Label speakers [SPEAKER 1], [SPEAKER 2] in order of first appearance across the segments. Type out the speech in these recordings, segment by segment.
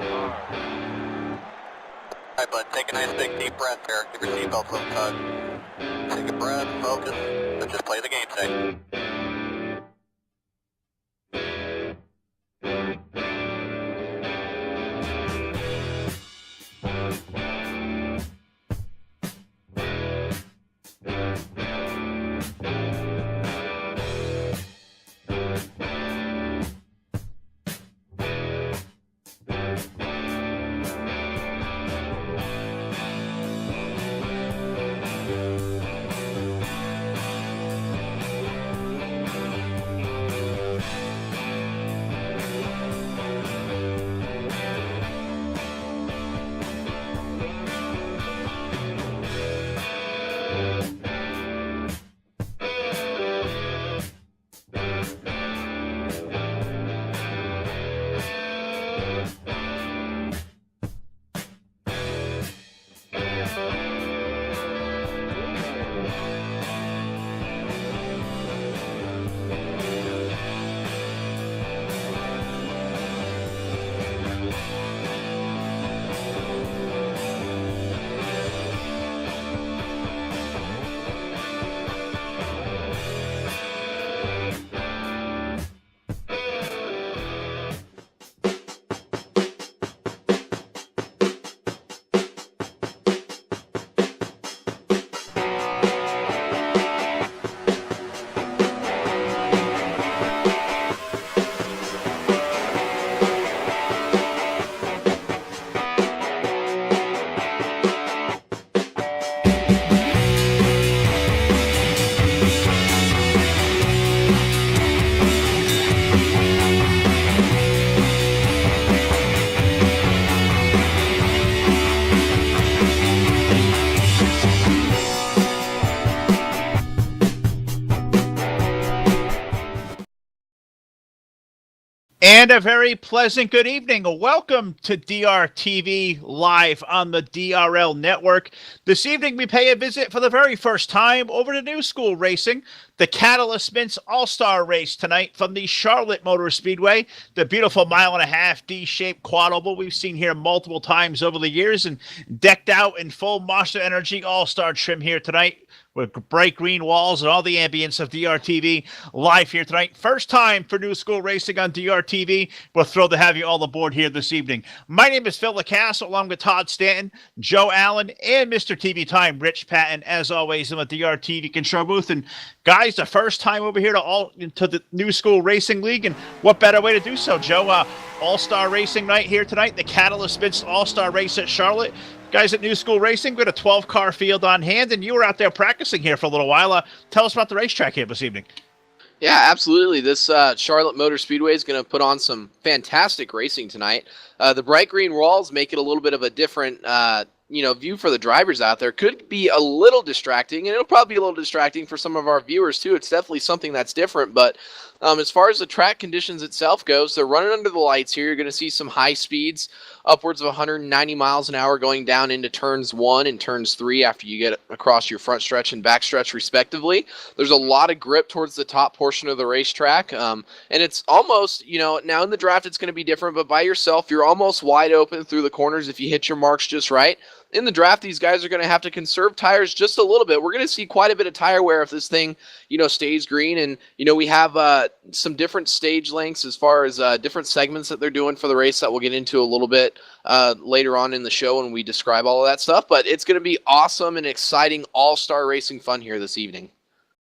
[SPEAKER 1] Alright, bud, take a nice big deep breath here. Give your seatbelt a little tug. Take a breath, focus, and just play the game safe.
[SPEAKER 2] And a very pleasant good evening. Welcome to DRTV live on the DRL network. This evening we pay a visit for the very first time over to New School Racing, the Catalyst Mints All-Star Race tonight from the Charlotte Motor Speedway, the beautiful 1.5-mile D-shaped quad oval we've seen here multiple times over the years, and decked out in full Monster Energy All-Star trim here tonight, with bright green walls and all the ambience of DRTV live here tonight. First time for New School Racing on DRTV. We're thrilled to have you all aboard here this evening. My name is Phil LaCasse, along with Todd Stanton, Joe Allen, and Mr. TV Time, Rich Patton, as always, in the DRTV control booth. And guys, the first time over here to the New School Racing League, and what better way to do so, Joe? All-Star Racing night here tonight, the Catalyst Mints All-Star Race at Charlotte. Guys at New School Racing, we got a 12-car field on hand, and you were out there practicing here for a little while. Tell us about the racetrack here this evening.
[SPEAKER 3] Yeah, absolutely. This Charlotte Motor Speedway is going to put on some fantastic racing tonight. The bright green walls make it a little bit of a different view for the drivers out there. Could be a little distracting, and it'll probably be a little distracting for some of our viewers too. It's definitely something that's different, but as far as the track conditions itself goes, they're running under the lights here. You're going to see some high speeds, upwards of 190 miles an hour going down into turns 1 and turns 3 after you get across your front stretch and back stretch respectively. There's a lot of grip towards the top portion of the racetrack, and it's almost, now in the draft it's going to be different, but by yourself you're almost wide open through the corners if you hit your marks just right. In the draft, these guys are going to have to conserve tires just a little bit. We're going to see quite a bit of tire wear if this thing, stays green. And, we have some different stage lengths as far as different segments that they're doing for the race that we'll get into a little bit later on in the show when we describe all of that stuff. But it's going to be awesome and exciting all-star racing fun here this evening.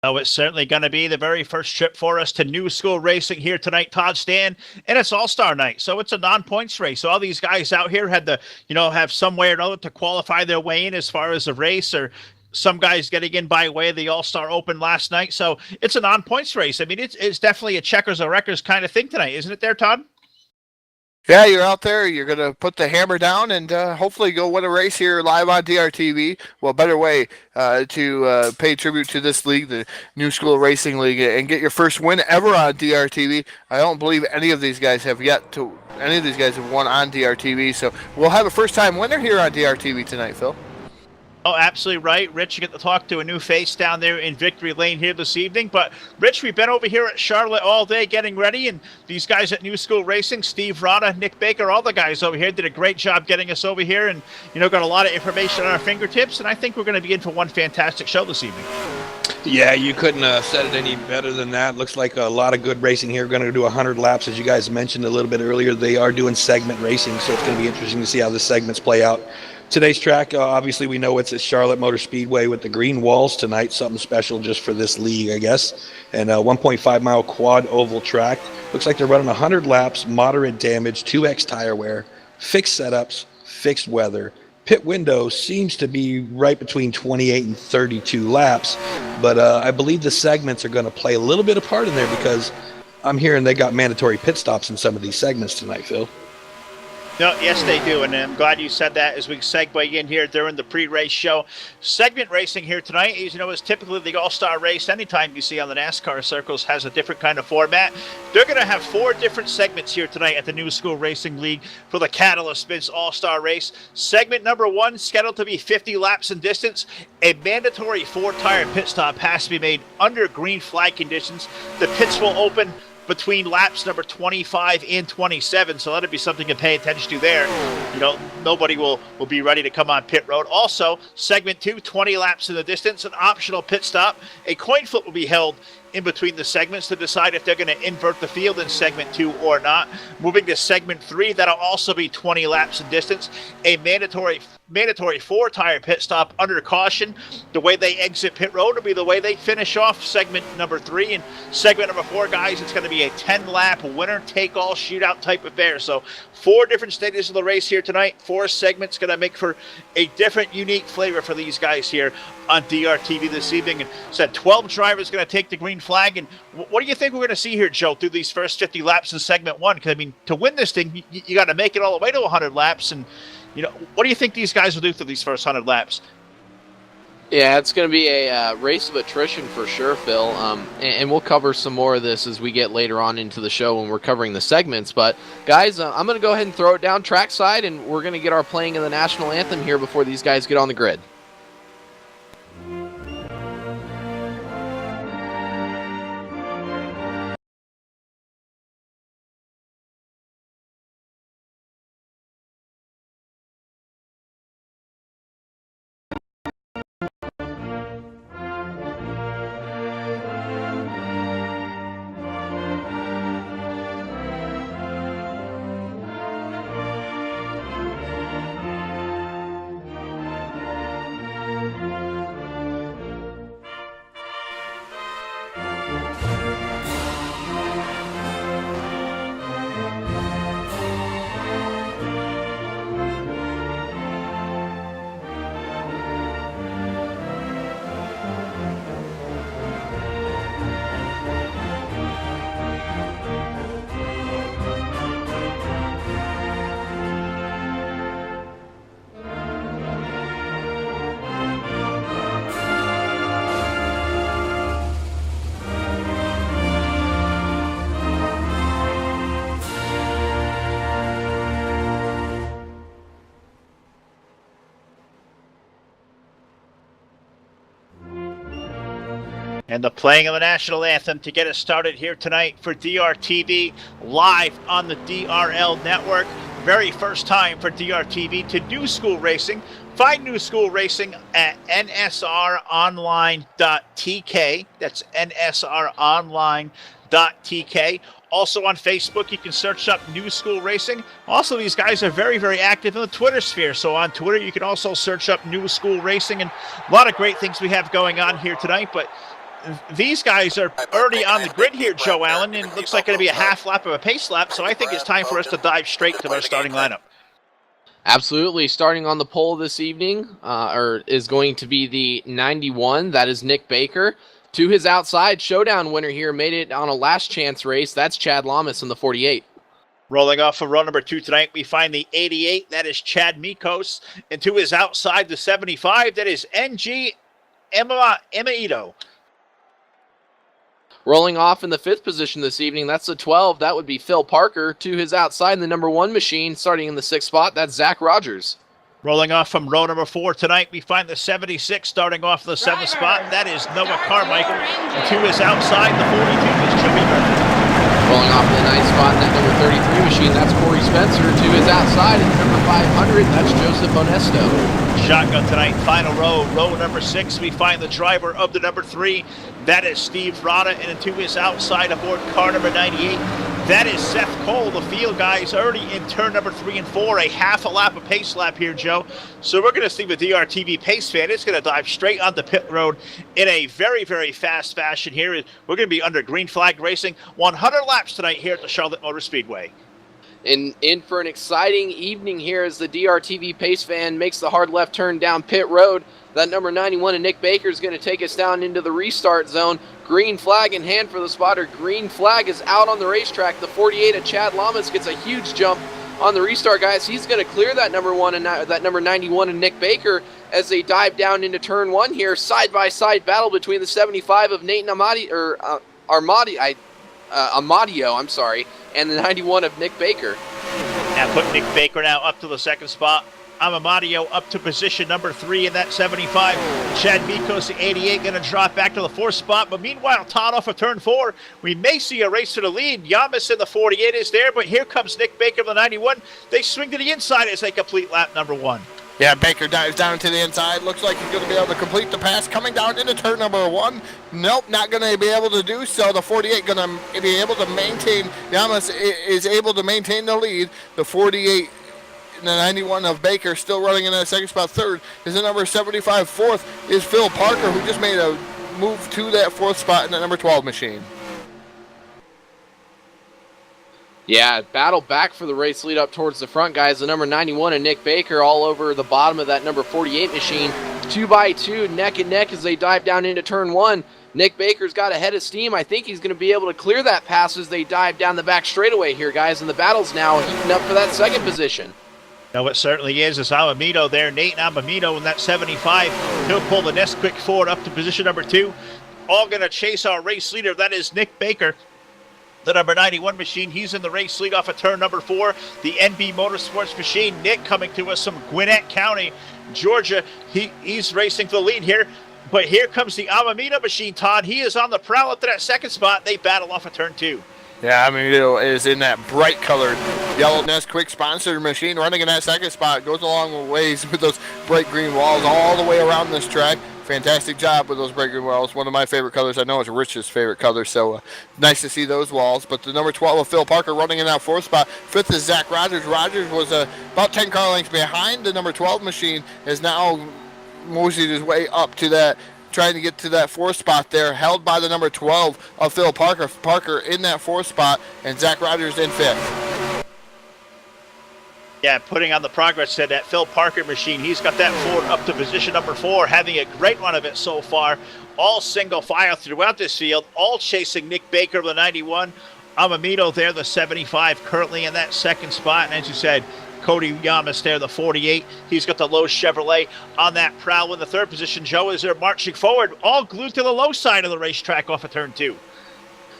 [SPEAKER 2] Oh, it's certainly going to be the very first trip for us to New School Racing here tonight, Todd Stan, and it's All-Star night, so it's a non-points race. So all these guys out here had to, have some way or another to qualify their way in as far as the race, or some guys getting in by way of the All-Star Open last night. So it's a non-points race. I mean, it's definitely a checkers or wreckers kind of thing tonight, isn't it there, Todd?
[SPEAKER 4] Yeah, you're out there. You're going to put the hammer down and hopefully go win a race here live on DRTV. Well, better way to pay tribute to this league, the New School Racing League, and get your first win ever on DRTV. I don't believe any of these guys have won on DRTV, so we'll have a first-time winner here on DRTV tonight, Phil.
[SPEAKER 2] Oh, absolutely right. Rich, you get to talk to a new face down there in Victory Lane here this evening. But, Rich, we've been over here at Charlotte all day getting ready, and these guys at New School Racing, Steve Rada, Nick Baker, all the guys over here did a great job getting us over here and, got a lot of information on our fingertips, and I think we're going to be in for one fantastic show this evening.
[SPEAKER 5] Yeah, you couldn't have said it any better than that. Looks like a lot of good racing here. Going to do 100 laps, as you guys mentioned a little bit earlier. They are doing segment racing, so it's going to be interesting to see how the segments play out. Today's track, obviously we know it's at Charlotte Motor Speedway with the green walls tonight, something special just for this league, I guess. And a 1.5 mile quad oval track. Looks like they're running 100 laps, moderate damage, 2X tire wear, fixed setups, fixed weather. Pit window seems to be right between 28 and 32 laps, but I believe the segments are going to play a little bit of part in there because I'm hearing they got mandatory pit stops in some of these segments tonight, Phil.
[SPEAKER 2] No, yes, they do, and I'm glad you said that as we segue in here during the pre-race show. Segment racing here tonight, as you know, is typically the all-star race. Anytime you see on the NASCAR circles has a different kind of format. They're going to have 4 different segments here tonight at the New School Racing League for the Catalyst Spins all-star race. Segment number 1, scheduled to be 50 laps in distance. A mandatory 4-tire pit stop has to be made under green flag conditions. The pits will open between laps number 25 and 27, so that'll be something to pay attention to there. Nobody will be ready to come on pit road. Also, segment 2, 20 laps in the distance, an optional pit stop. A coin flip will be held in between the segments to decide if they're going to invert the field in segment 2 or not. Moving to segment 3, that'll also be 20 laps in distance. A mandatory 4-tire pit stop under caution. The way they exit pit road will be the way they finish off segment number 3. And segment number 4, guys, it's going to be a 10-lap winner-take-all shootout type affair. So 4 different stages of the race here tonight. 4 segments going to make for a different, unique flavor for these guys here on DRTV this evening. And said 12 drivers going to take the green flag. And what do you think we're going to see here, Joe, through these first 50 laps in segment 1? Because, to win this thing, you got to make it all the way to 100 laps. And, what do you think these guys will do through these first 100 laps?
[SPEAKER 3] Yeah, it's going to be a race of attrition for sure, Phil. And we'll cover some more of this as we get later on into the show when we're covering the segments. But, guys, I'm going to go ahead and throw it down trackside, and we're going to get our playing of the national anthem here before these guys get on the grid.
[SPEAKER 2] And the playing of the national anthem to get us started here tonight for DRTV live on the DRL network. Very first time for DRTV to New School Racing. Find New School Racing at nsronline.tk. That's nsronline.tk. Also on Facebook, you can search up New School Racing. Also, these guys are very, very active in the Twitter sphere. So on Twitter, you can also search up New School Racing. And a lot of great things we have going on here tonight. But these guys are already on the grid here, Joe Allen, and it looks like going to be a half lap of a pace lap. So I think it's time for us to dive straight to our starting lineup.
[SPEAKER 3] Absolutely. Starting on the pole this evening is going to be the 91. That is Nick Baker. To his outside, showdown winner here, made it on a last chance race. That's Chad Lamas in the 48.
[SPEAKER 2] Rolling off for row number 2 tonight, we find the 88. That is Chad Mikos. And to his outside, the 75. That is NG Emaito.
[SPEAKER 3] Rolling off in the 5th position this evening, that's the 12. That would be Phil Parker. To his outside in the number 1 machine, starting in the 6th spot, that's Zach Rogers.
[SPEAKER 2] Rolling off from row number 4 tonight, we find the 76 starting off the 7th spot. That is Noah Carmichael. The 2 is outside. The 42 is Joey Murphy.
[SPEAKER 3] Rolling off in the 9th spot, that number 33 machine, that's Corey Spencer. 2 is outside, and number 500, that's Joseph Onesto.
[SPEAKER 2] Shotgun tonight, final row. Row number 6, we find the driver of the number 3. That is Steve Rada, and the 2 is outside aboard car number 98. That is Seth Cole. The field guys already in turn number 3 and 4, a half a lap, a pace lap here, Joe. So we're going to see the DRTV pace fan. It's going to dive straight onto pit road in a very, very fast fashion here. We're going to be under green flag racing. 100 laps tonight here at the Charlotte Motor Speedway.
[SPEAKER 3] And in for an exciting evening here as the DRTV pace van makes the hard left turn down pit road. That number 91 of Nick Baker is going to take us down into the restart zone. Green flag in hand for the spotter. Green flag is out on the racetrack. The 48 of Chad Lamas gets a huge jump on the restart, guys. He's going to clear that number 1 and that number 91 of Nick Baker as they dive down into turn 1 here. Side-by-side battle between the 75 of Nate Amadio, and the 91 of Nick Baker.
[SPEAKER 2] Now put Nick Baker now up to the 2nd spot. Amadio up to position number 3 in that 75. Chad Mikos, the 88, going to drop back to the 4th spot. But meanwhile, Todd off of turn 4. We may see a race to the lead. Yamas in the 48 is there, but here comes Nick Baker, the 91. They swing to the inside as they complete lap number 1.
[SPEAKER 4] Yeah, Baker dives down to the inside. Looks like he's going to be able to complete the pass. Coming down into turn number 1. Nope, not going to be able to do so. The 48 going to be able to maintain. Yamas is able to maintain the lead. The 48 and the 91 of Baker still running in that 2nd spot. 3rd is the number 75. 4th is Phil Parker, who just made a move to that 4th spot in the number 12 machine.
[SPEAKER 3] Yeah, battle back for the race lead up towards the front, guys. The number 91 and Nick Baker all over the bottom of that number 48 machine. 2 by 2, neck and neck as they dive down into turn 1. Nick Baker's got a head of steam. I think he's going to be able to clear that pass as they dive down the back straightaway here, guys. And the battle's now heating up for that 2nd position.
[SPEAKER 2] No, it certainly is. It's Amamito there. Nate Amamito in that 75. He'll pull the Nesquik forward up to position number 2. All going to chase our race leader. That is Nick Baker. The number 91 machine, he's in the race lead off of turn number 4. The NB Motorsports machine, Nick, coming to us from Gwinnett County, Georgia. He's racing for the lead here. But here comes the Amamito machine, Todd. He is on the prowl up to that 2nd spot. They battle off of turn 2.
[SPEAKER 4] Yeah, Amamito is in that bright colored yellow Nesquik sponsored machine running in that 2nd spot. Goes a long ways with those bright green walls all the way around this track. Fantastic job with those bright green walls. One of my favorite colors. I know it's Rich's favorite color, so nice to see those walls. But the number 12 of Phil Parker running in that 4th spot. 5th is Zach Rogers. Rogers was about 10 car lengths behind the number 12 machine. Is now moseyed his way up to that, trying to get to that 4th spot there, held by the number 12 of Phil Parker. Parker in that 4th spot, and Zach Rogers in 5th.
[SPEAKER 2] Yeah, putting on the progress set, that Phil Parker machine. He's got that Ford up to position number 4, having a great run of it so far. All single file throughout this field, all chasing Nick Baker, the 91. Amamito there, the 75, currently in that 2nd spot. And as you said, Cody Yamas there, the 48. He's got the low Chevrolet on that prowl in the 3rd position. Joe, as they're marching forward, all glued to the low side of the racetrack off of turn 2.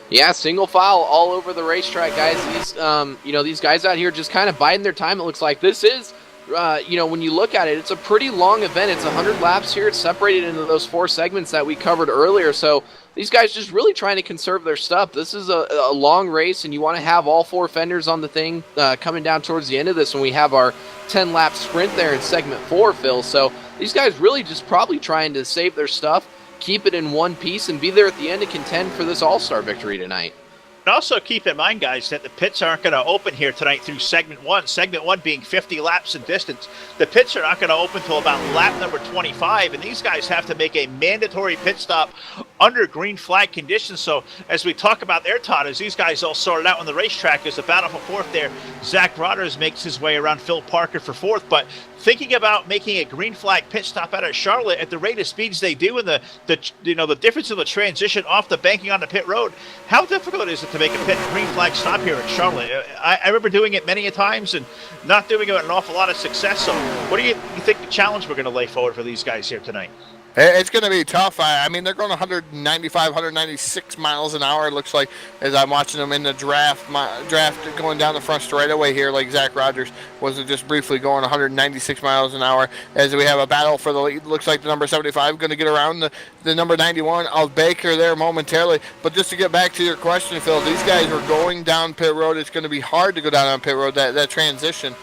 [SPEAKER 3] Yeah, single file all over the racetrack, guys. These, these guys out here just kind of biding their time. It looks like this is, when you look at it, it's a pretty long event. It's 100 laps here. It's separated into those 4 segments that we covered earlier. So these guys just really trying to conserve their stuff. This is a long race, and you want to have all 4 fenders on the thing coming down towards the end of this when we have our 10-lap sprint there in segment 4, Phil. So these guys really just probably trying to save their stuff, keep it in one piece, and be there at the end to contend for this all-star victory tonight.
[SPEAKER 2] And also keep in mind, guys, that the pits aren't going to open here tonight through segment 1. Segment 1 being 50 laps in distance. The pits are not going to open until about lap number 25, and these guys have to make a mandatory pit stop under green flag conditions. So as we talk about their Todd, as these guys all sorted out on the racetrack, as the battle for 4th there, Zach Rodgers makes his way around Phil Parker for 4th. But thinking about making a green flag pit stop out of Charlotte at the rate of speeds they do, and the difference in the transition off the banking on the pit road, how difficult is it to make a pit green flag stop here at Charlotte? I remember doing it many a times and not doing it with an awful lot of success. So what do you think the challenge we're going to lay forward for these guys here tonight?
[SPEAKER 4] It's going to be tough. I mean, they're going 195, 196 miles an hour. It looks like as I'm watching them in the draft going down the front straightaway here, like Zach Rogers was just briefly going 196 miles an hour. As we have a battle for the lead, looks like the number 75 going to get around the number 91 of Baker there momentarily. But just to get back to your question, Phil, these guys are going down pit road. It's going to be hard to go down on pit road. That transition.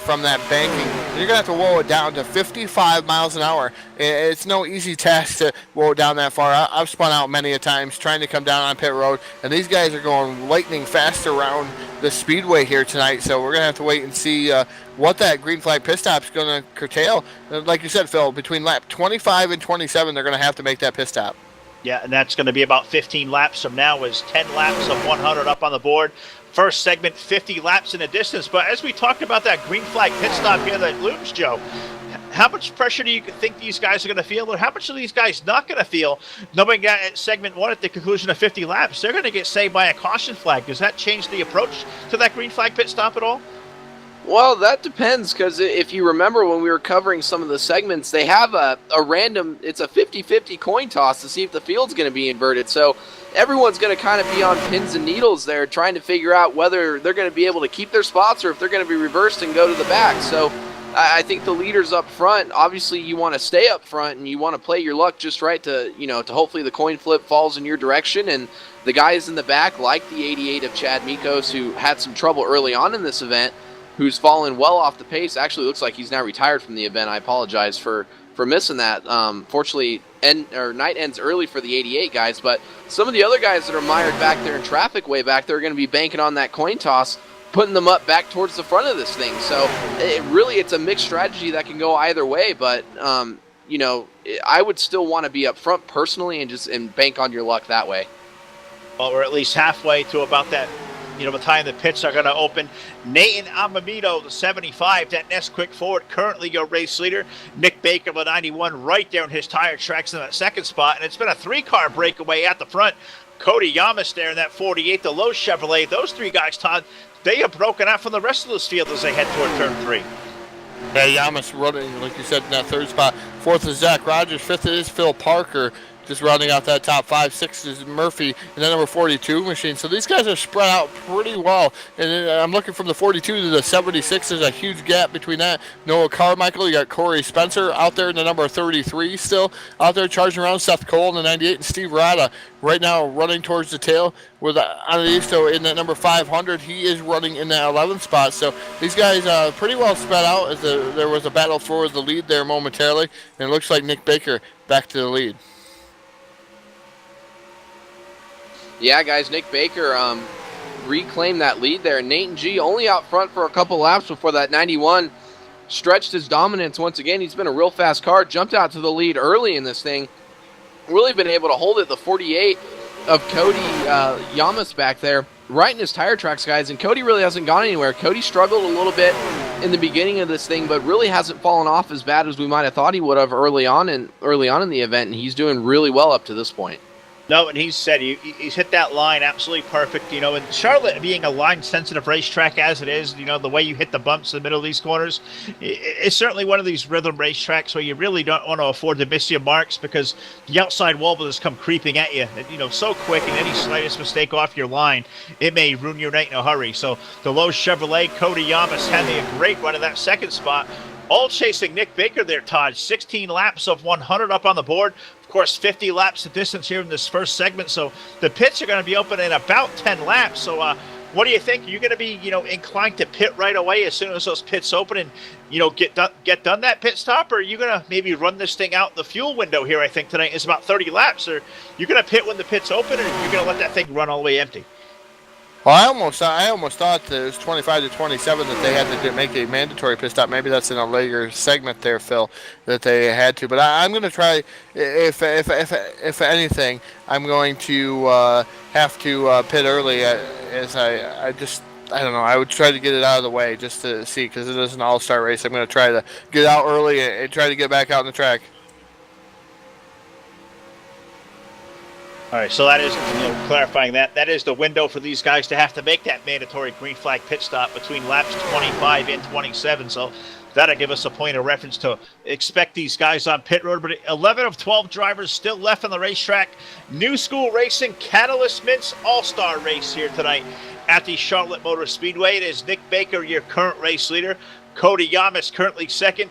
[SPEAKER 4] From that banking, you're gonna have to roll it down to 55 miles an hour. It's no easy task to roll it down that far. I've spun out many a times trying to come down on pit road, and these guys are going lightning fast around the speedway here tonight. So we're gonna have to wait and see what that green flag pit stop is gonna curtail. Like you said, Phil, between lap 25 and 27, they're gonna have to make that pit stop.
[SPEAKER 2] Yeah, and that's going to be about 15 laps from now, is 10 laps of 100 up on the board. First segment, 50 laps in the distance. But as we talked about that green flag pit stop here that looms, Joe, how much pressure do you think these guys are going to feel, or how much are these guys not going to feel, knowing that at segment 1 at the conclusion of 50 laps, they're going to get saved by a caution flag? Does that change the approach to that green flag pit stop at all?
[SPEAKER 3] Well, that depends, because if you remember when we were covering some of the segments, they have a random, it's a 50-50 coin toss to see if the field's going to be inverted. So everyone's going to kind of be on pins and needles there trying to figure out whether they're going to be able to keep their spots or if they're going to be reversed and go to the back. So I think the leaders up front, obviously you want to stay up front and you want to play your luck just right to, to hopefully the coin flip falls in your direction. And the guys in the back, like the 88 of Chad Mikos, who had some trouble early on in this event, who's fallen well off the pace. Actually looks like he's now retired from the event. I apologize for missing that. Fortunately, night ends early for the 88 guys, but some of the other guys that are mired back there in traffic way back there are going to be banking on that coin toss, putting them up back towards the front of this thing. So it's a mixed strategy that can go either way, but I would still want to be up front personally and bank on your luck that way.
[SPEAKER 2] Well, we're at least halfway to about that, the time the pits are going to open. Nathan Amamito, the 75, that Nesquik Ford, currently your race leader. Nick Baker, the 91, right there in his tire tracks in that second spot. And it's been a 3-car breakaway at the front. Cody Yamas there in that 48, the Lowe's Chevrolet. Those 3 guys, Todd, they are broken out from the rest of this field as they head toward turn 3.
[SPEAKER 4] Yeah, Yamas running, like you said, in that third spot. Fourth is Zach Rogers. Fifth is Phil Parker. Just rounding out that top 5. 6 is Murphy, and then number 42 machine. So these guys are spread out pretty well. And then I'm looking from the 42 to the 76. There's a huge gap between that. Noah Carmichael, you got Corey Spencer out there in the number 33 still out there charging around. Seth Cole in the 98, and Steve Rada right now running towards the tail with Analisto in that number 500. He is running in that 11th spot. So these guys pretty well spread out as there was a battle for the lead there momentarily. And it looks like Nick Baker back to the lead.
[SPEAKER 3] Yeah, guys, Nick Baker reclaimed that lead there. Nathan G only out front for a couple laps before that 91 stretched his dominance once again. He's been a real fast car, jumped out to the lead early in this thing. Really been able to hold it. The 48 of Cody Yamas back there, right in his tire tracks, guys. And Cody really hasn't gone anywhere. Cody struggled a little bit in the beginning of this thing, but really hasn't fallen off as bad as we might have thought he would have early on in the event. And he's doing really well up to this point.
[SPEAKER 2] No, and he said he's hit that line absolutely perfect. And Charlotte being a line-sensitive racetrack as it is, the way you hit the bumps in the middle of these corners, it's certainly one of these rhythm racetracks where you really don't want to afford to miss your marks because the outside wall will just come creeping at you, so quick, and any slightest mistake off your line, it may ruin your night in a hurry. So the Lowe's Chevrolet, Cody Yamas had a great run in that second spot, all chasing Nick Baker there, Todd. 16 laps of 100 up on the board. Of course, 50 laps of distance here in this first segment. So the pits are going to be open in about 10 laps. So what do you think? Are you going to be, inclined to pit right away as soon as those pits open and, get done that pit stop? Or are you going to maybe run this thing out the fuel window here? I think tonight is about 30 laps. Or you're going to pit when the pits open, or you're going to let that thing run all the way empty?
[SPEAKER 4] Well, I almost thought that it was 25 to 27 that they had to make a mandatory pit stop. Maybe that's in a later segment there, Phil, that they had to. But I'm going to try, if anything, I'm going to have to pit early as I don't know. I would try to get it out of the way just to see, because it is an all-star race. I'm going to try to get out early and try to get back out on the track.
[SPEAKER 2] All right, so that is, clarifying that is the window for these guys to have to make that mandatory green flag pit stop between laps 25 and 27. So that'll give us a point of reference to expect these guys on pit road. But 11 of 12 drivers still left on the racetrack. New School Racing Catalyst Mints All-Star race here tonight at the Charlotte Motor Speedway. It is Nick Baker, your current race leader. Cody Yamas currently second.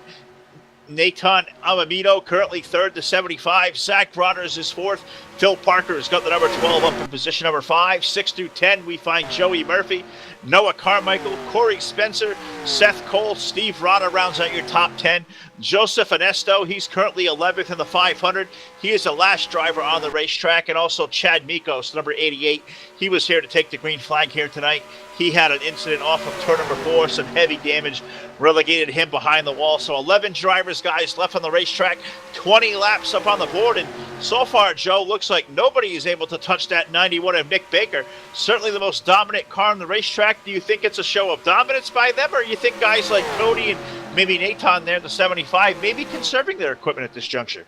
[SPEAKER 2] Nathan Amamito currently third to 75. Zach Broders is fourth. Phil Parker has got the number 12 up in position number 5. 6 through 10, we find Joey Murphy, Noah Carmichael, Corey Spencer, Seth Cole, Steve Rada rounds out your top 10. Joseph Anesto, he's currently 11th in the 500. He is the last driver on the racetrack. And also Chad Mikos, number 88. He was here to take the green flag here tonight. He had an incident off of turn number 4, some heavy damage, relegated him behind the wall. So 11 drivers, guys, left on the racetrack, 20 laps up on the board. And so far, Joe, looks like nobody is able to touch that 91 of Nick Baker. Certainly the most dominant car on the racetrack. Do you think it's a show of dominance by them, or you think guys like Cody and maybe Nathan there, the 75, maybe conserving their equipment at this juncture?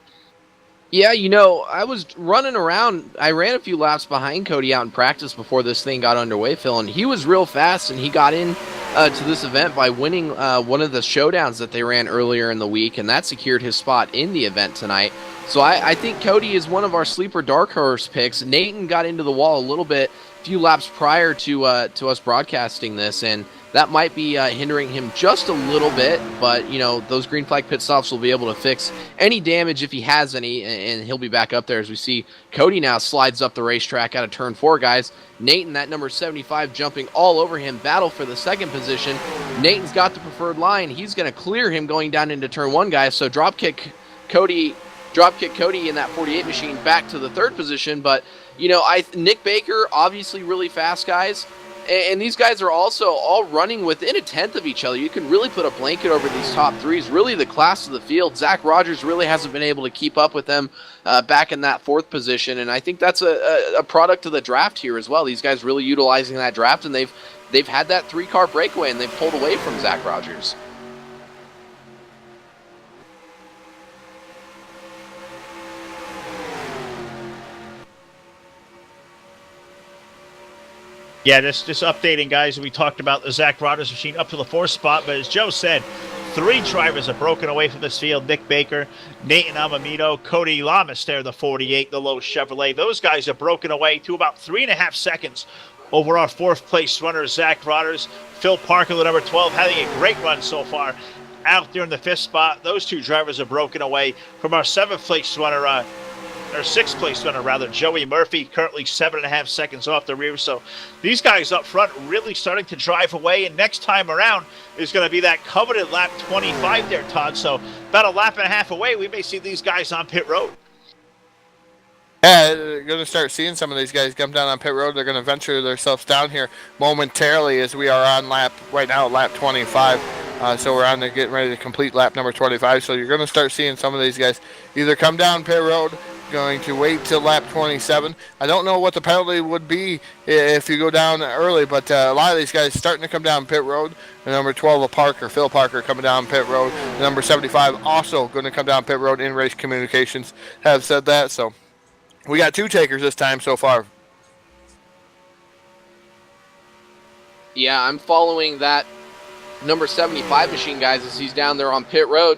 [SPEAKER 3] Yeah, I was running around. I ran a few laps behind Cody out in practice before this thing got underway, Phil, and he was real fast, and he got in to this event by winning one of the showdowns that they ran earlier in the week, and that secured his spot in the event tonight. So I think Cody is one of our sleeper dark horse picks. Nathan got into the wall a little bit a few laps prior to us broadcasting this, and that might be hindering him just a little bit, but, those green flag pit stops will be able to fix any damage if he has any, and he'll be back up there as we see Cody now slides up the racetrack out of turn 4, guys. Nathan, that number 75, jumping all over him, battle for the second position. Nathan's got the preferred line. He's going to clear him going down into turn 1, guys, so dropkick Cody in that 48 machine back to the third position, but, Nick Baker, obviously really fast, guys. And these guys are also all running within a tenth of each other. You can really put a blanket over these top threes. Really the class of the field. Zach Rogers really hasn't been able to keep up with them back in that fourth position. And I think that's a product of the draft here as well. These guys really utilizing that draft, and they've had that 3-car breakaway, and they've pulled away from Zach Rogers.
[SPEAKER 2] Yeah, just updating, guys. We talked about the Zach Rogers machine up to the 4th spot, but as Joe said, 3 drivers have broken away from this field. Nick Baker, Nathan Amamito, Cody Lamas there, the 48, the low Chevrolet. Those guys have broken away to about 3.5 seconds over our 4th place runner, Zach Rogers. Phil Parker, the number 12, having a great run so far out there in the 5th spot. Those 2 drivers have broken away from our 7th place runner, or 6th place runner rather, Joey Murphy, currently 7.5 seconds off the rear. So these guys up front really starting to drive away, and next time around is going to be that coveted lap 25 there, Todd. So about a lap and a half away, we may see these guys on pit road.
[SPEAKER 4] Yeah, they're going to start seeing some of these guys come down on pit road. They're going to venture themselves down here momentarily as we are on lap 25. So we're on there getting ready to complete lap number 25. So you're going to start seeing some of these guys either come down pit road, going to wait till lap 27. I don't know what the penalty would be if you go down early, but a lot of these guys starting to come down pit road. The number 12 of Parker, Phil Parker, coming down pit road. The number 75 also going to come down pit road. In race communications have said that. So we got 2 takers this time so far.
[SPEAKER 3] Yeah, I'm following that number 75 machine, guys, as he's down there on pit road,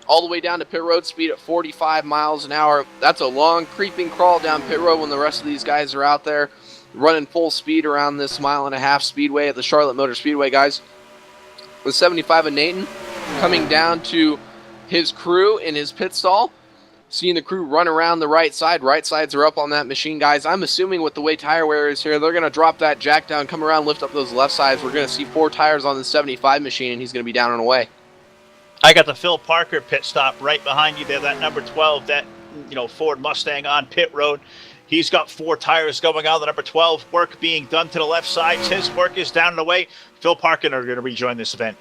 [SPEAKER 3] all the way down to pit road speed at 45 miles an hour. That's a long creeping crawl down pit road when the rest of these guys are out there running full speed around this 1.5 mile speedway at the Charlotte Motor Speedway, guys. With 75 and Nathan coming down to his crew in his pit stall, seeing the crew run around the right side. Right sides are up on that machine, guys. I'm assuming with the way tire wear is here, they're going to drop that jack down, come around, lift up those left sides. We're going to see 4 tires on the 75 machine, and he's going to be down and away.
[SPEAKER 2] I got the Phil Parker pit stop right behind you there, that number 12, that Ford Mustang on pit road. He's got 4 tires going on the number 12. Work being done to the left side. His work is down and away. Phil Parker are going to rejoin this event.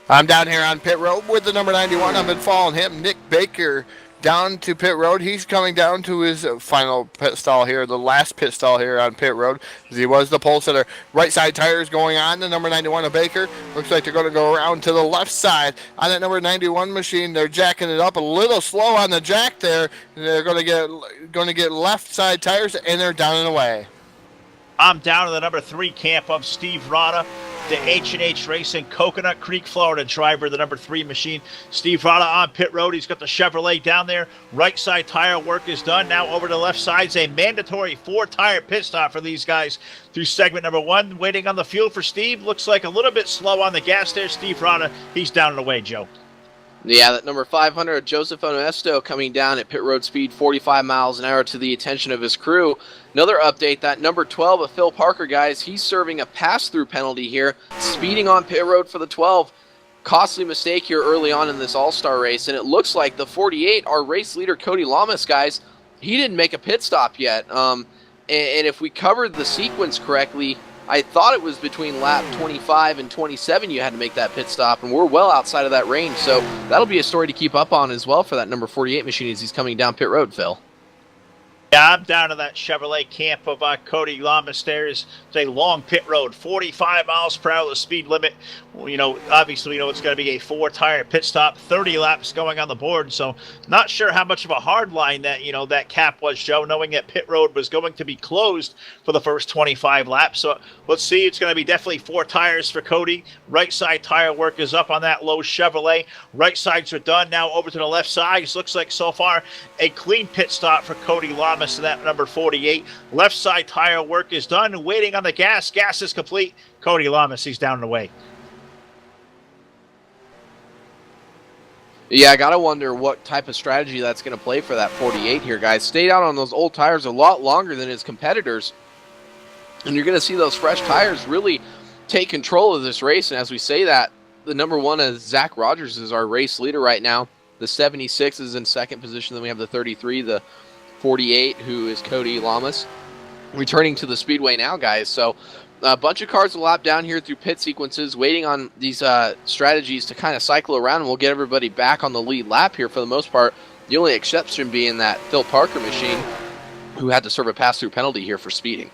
[SPEAKER 4] I'm down here on pit road with the number 91. I've been following him. Nick Baker down to pit road. He's coming down to his final pit stall here, the last pit stall here on pit road. As he was the pole sitter. Right side tires going on the number 91 of Baker. Looks like they're going to go around to the left side on that number 91 machine. They're jacking it up a little slow on the jack there. They're going to get left side tires, and they're down and away.
[SPEAKER 2] I'm down to the number 3 camp of Steve Rada, the H&H Racing Coconut Creek, Florida driver, the number 3 machine. Steve Rada on pit road. He's got the Chevrolet down there. Right side tire work is done. Now over to the left side is a mandatory 4-tire pit stop for these guys through segment number 1. Waiting on the fuel for Steve. Looks like a little bit slow on the gas there. Steve Rada, he's down and away, Joe.
[SPEAKER 3] Yeah, that number 500, Joseph Onesto, coming down at pit road speed 45 miles an hour to the attention of his crew. Another update, that number 12 of Phil Parker, guys, he's serving a pass-through penalty here, speeding on pit road for the 12. Costly mistake here early on in this all-star race, and it looks like the 48, our race leader Cody Lamas, guys, he didn't make a pit stop yet. And if we covered the sequence correctly, I thought it was between lap 25 and 27 you had to make that pit stop, and we're well outside of that range, so that'll be a story to keep up on as well for that number 48 machine as he's coming down pit road, Phil.
[SPEAKER 2] Yeah, I'm down to that Chevrolet camp of Cody Lamas there. It's a long pit road, 45 miles per hour, the speed limit. Well, you know, obviously we know it's going to be a 4-tire pit stop, 30 laps going on the board, so not sure how much of a hard line that, you know, that cap was, Joe, knowing that pit road was going to be closed for the first 25 laps. So let's see, it's going to be definitely 4 tires for Cody. Right side tire work is up on that low Chevrolet. Right sides are done. Now over to the left side. It looks like so far a clean pit stop for Cody Lamas to that number 48. Left side tire work is done. Waiting on the gas. Gas is complete. Cody Lamas, he's down and away.
[SPEAKER 3] Yeah, I got to wonder what type of strategy that's going to play for that 48 here, guys. Stayed out on those old tires a lot longer than his competitors, and you're going to see those fresh tires really take control of this race. And as we say that, the number 1 is Zach Rogers is our race leader right now. The 76 is in second position. Then we have the 33, the 48, who is Cody Lamas, returning to the speedway now, guys. So a bunch of cars will lap down here through pit sequences, waiting on these strategies to kind of cycle around, and we'll get everybody back on the lead lap here for the most part. The only exception being that Phil Parker machine, who had to serve a pass-through penalty here for speeding.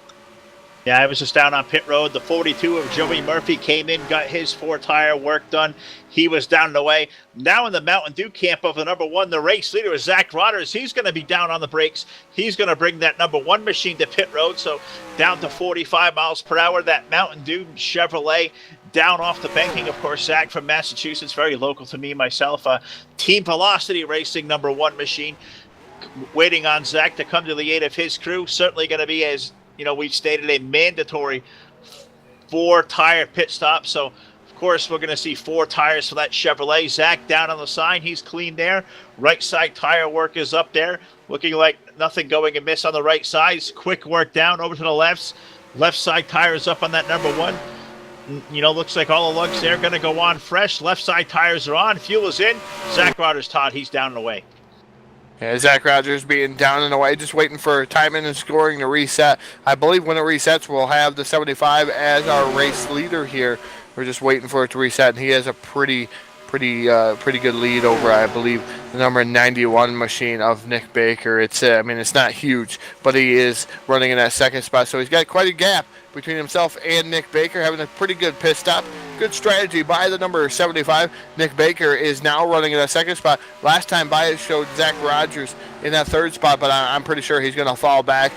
[SPEAKER 2] Yeah, I was just down on pit road. The 42 of Joey Murphy came in, got his 4-tire work done. He was down and away. Now in the Mountain Dew camp of the number 1, the race leader is Zach Rodgers. He's going to be down on the brakes. He's going to bring that number 1 machine to pit road. So down to 45 miles per hour. That Mountain Dew Chevrolet down off the banking. Of course, Zach from Massachusetts, very local to me myself. Team Velocity Racing number 1 machine. Waiting on Zach to come to the aid of his crew. Certainly going to be, as you know, we've stated, a mandatory 4-tire pit stop. So, of course, we're going to see 4 tires for that Chevrolet. Zach down on the sign. He's clean there. Right side tire work is up there. Looking like nothing going amiss on the right side. Quick work down over to the left. Left side tire is up on that number 1. You know, looks like all the lugs there going to go on fresh. Left side tires are on. Fuel is in. Zach Rogers, Todd, he's down and away.
[SPEAKER 4] Yeah, Zach Rogers being down and away, just waiting for timing and scoring to reset. I believe when it resets, we'll have the 75 as our race leader here. We're just waiting for it to reset, and he has a pretty good lead over, I believe, the number 91 machine of Nick Baker. It's it's not huge, but he is running in that second spot, so he's got quite a gap between himself and Nick Baker, having a pretty good pit stop. Good strategy by the number 75. Nick Baker is now running in that second spot. Last time by it showed Zach Rogers in that third spot, but I'm pretty sure he's going to fall back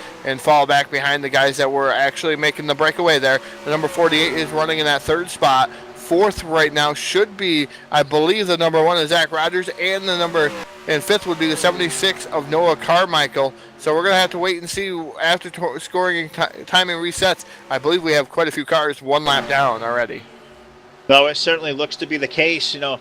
[SPEAKER 4] behind the guys that were actually making the breakaway there. The number 48 is running in that third spot. Fourth right now should be, I believe, the number 1 is Zach Rogers, and fifth would be the 76 of Noah Carmichael. So we're going to have to wait and see after scoring and timing resets. I believe we have quite a few cars 1 lap down already.
[SPEAKER 2] No, it certainly looks to be the case. You know,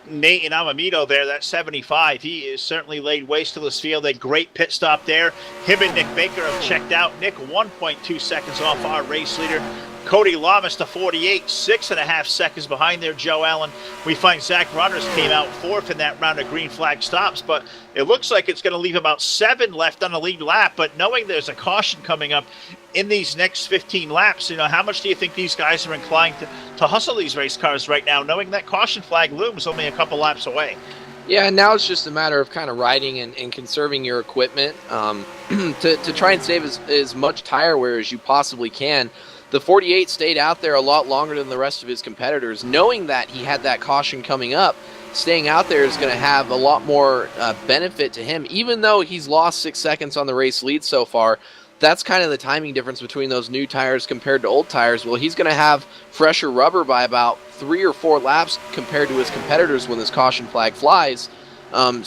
[SPEAKER 2] Nate and Amamito there, that 75, he is certainly laid waste to this field. A great pit stop there. Him and Nick Baker have checked out. Nick 1.2 seconds off our race leader. Cody Lamas to 48, 6.5 seconds behind there, Joe Allen. We find Zach Rogers came out 4th in that round of green flag stops, but it looks like it's going to leave about 7 left on the lead lap. But knowing there's a caution coming up in these next 15 laps, you know, how much do you think these guys are inclined to hustle these race cars right now, knowing that caution flag looms only a couple laps away?
[SPEAKER 3] Yeah, and now it's just a matter of kind of riding and conserving your equipment to try and save as much tire wear as you possibly can. The 48 stayed out there a lot longer than the rest of his competitors, knowing that he had that caution coming up. Staying out there is going to have a lot more benefit to him, even though he's lost 6 seconds on the race lead so far. That's kind of the timing difference between those new tires compared to old tires. Well, he's going to have fresher rubber by about 3 or 4 laps compared to his competitors when this caution flag flies. And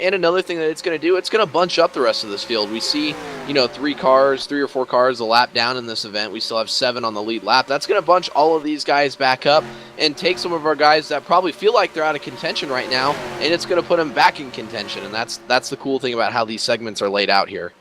[SPEAKER 3] another thing that it's going to do, it's going to bunch up the rest of this field. We see, 3 or 4 cars a lap down in this event. We still have 7 on the lead lap. That's going to bunch all of these guys back up and take some of our guys that probably feel like they're out of contention right now, and it's going to put them back in contention. And that's the cool thing about how these segments are laid out here.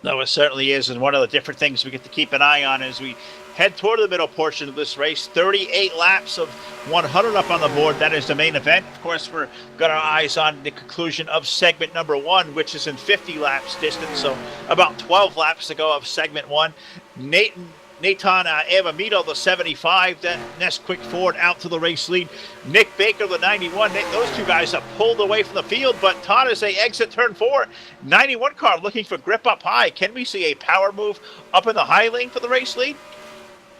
[SPEAKER 2] No, it certainly is, and one of the different things we get to keep an eye on as we head toward the middle portion of this race. 38 laps of 100 up on the board. That is the main event. Of course, we've got our eyes on the conclusion of segment number 1, which is in 50 laps distance, so about 12 laps to go of segment 1. Nathan Amamito, the 75, then Nesquik Ford out to the race lead. Nick Baker, the 91. Those two guys have pulled away from the field, but Todd, as they exit turn 4, 91 car looking for grip up high. Can we see a power move up in the high lane for the race lead?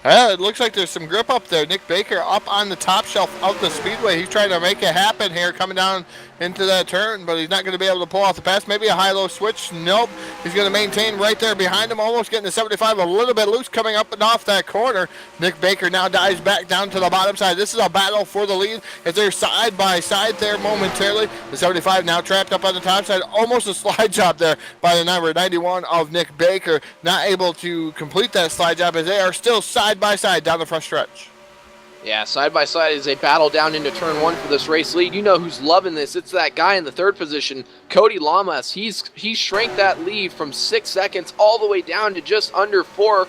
[SPEAKER 4] It looks like there's some grip up there. Nick Baker up on the top shelf of the speedway. He's trying to make it happen here coming down into that turn, but he's not going to be able to pull off the pass. Maybe a high-low switch. Nope. He's going to maintain right there behind him, almost getting the 75 a little bit loose coming up and off that corner. Nick Baker now dives back down to the bottom side. This is a battle for the lead as they're side by side there momentarily. The 75 now trapped up on the top side. Almost a slide job there by the number 91 of Nick Baker. Not able to complete that slide job as they are still side by side down the front stretch.
[SPEAKER 3] Yeah, side by side is a battle down into turn 1 for this race lead. You know who's loving this. It's that guy in the 3rd position, Cody Lamas. He shrank that lead from 6 seconds all the way down to just under 4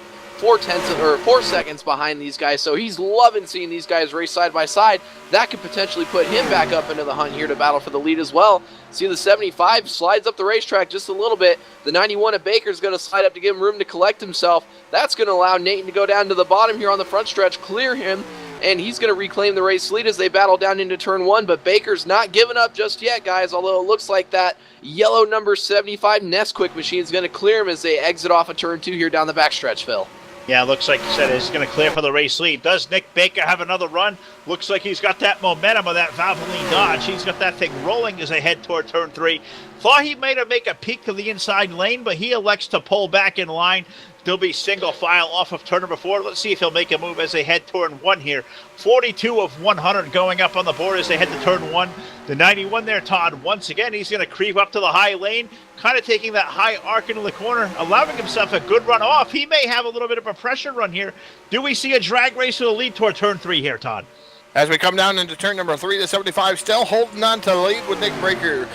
[SPEAKER 3] seconds behind these guys. So he's loving seeing these guys race side by side. That could potentially put him back up into the hunt here to battle for the lead as well. See, the 75 slides up the racetrack just a little bit. The 91 of Baker's going to slide up to give him room to collect himself. That's going to allow Nathan to go down to the bottom here on the front stretch, clear him, and he's going to reclaim the race lead as they battle down into turn 1. But Baker's not giving up just yet, guys, although it looks like that yellow number 75 Nesquik machine is going to clear him as they exit off of turn 2 here down the backstretch, Phil.
[SPEAKER 2] Yeah, looks like you said it's going to clear for the race lead. Does Nick Baker have another run? Looks like he's got that momentum of that Valvoline Dodge. He's got that thing rolling as they head toward turn 3. Thought he might have make a peek to the inside lane, but he elects to pull back in line. They'll be single file off of turn number 4. Let's see if he'll make a move as they head toward 1 here. 42 of 100 going up on the board as they head to turn 1. The 91 there, Todd, once again, he's going to creep up to the high lane, kind of taking that high arc into the corner, allowing himself a good run off. He may have a little bit of a pressure run here. Do we see a drag race to the lead toward turn 3 here, Todd?
[SPEAKER 4] As we come down into turn number 3, the 75 still holding on to the lead with Nick Baker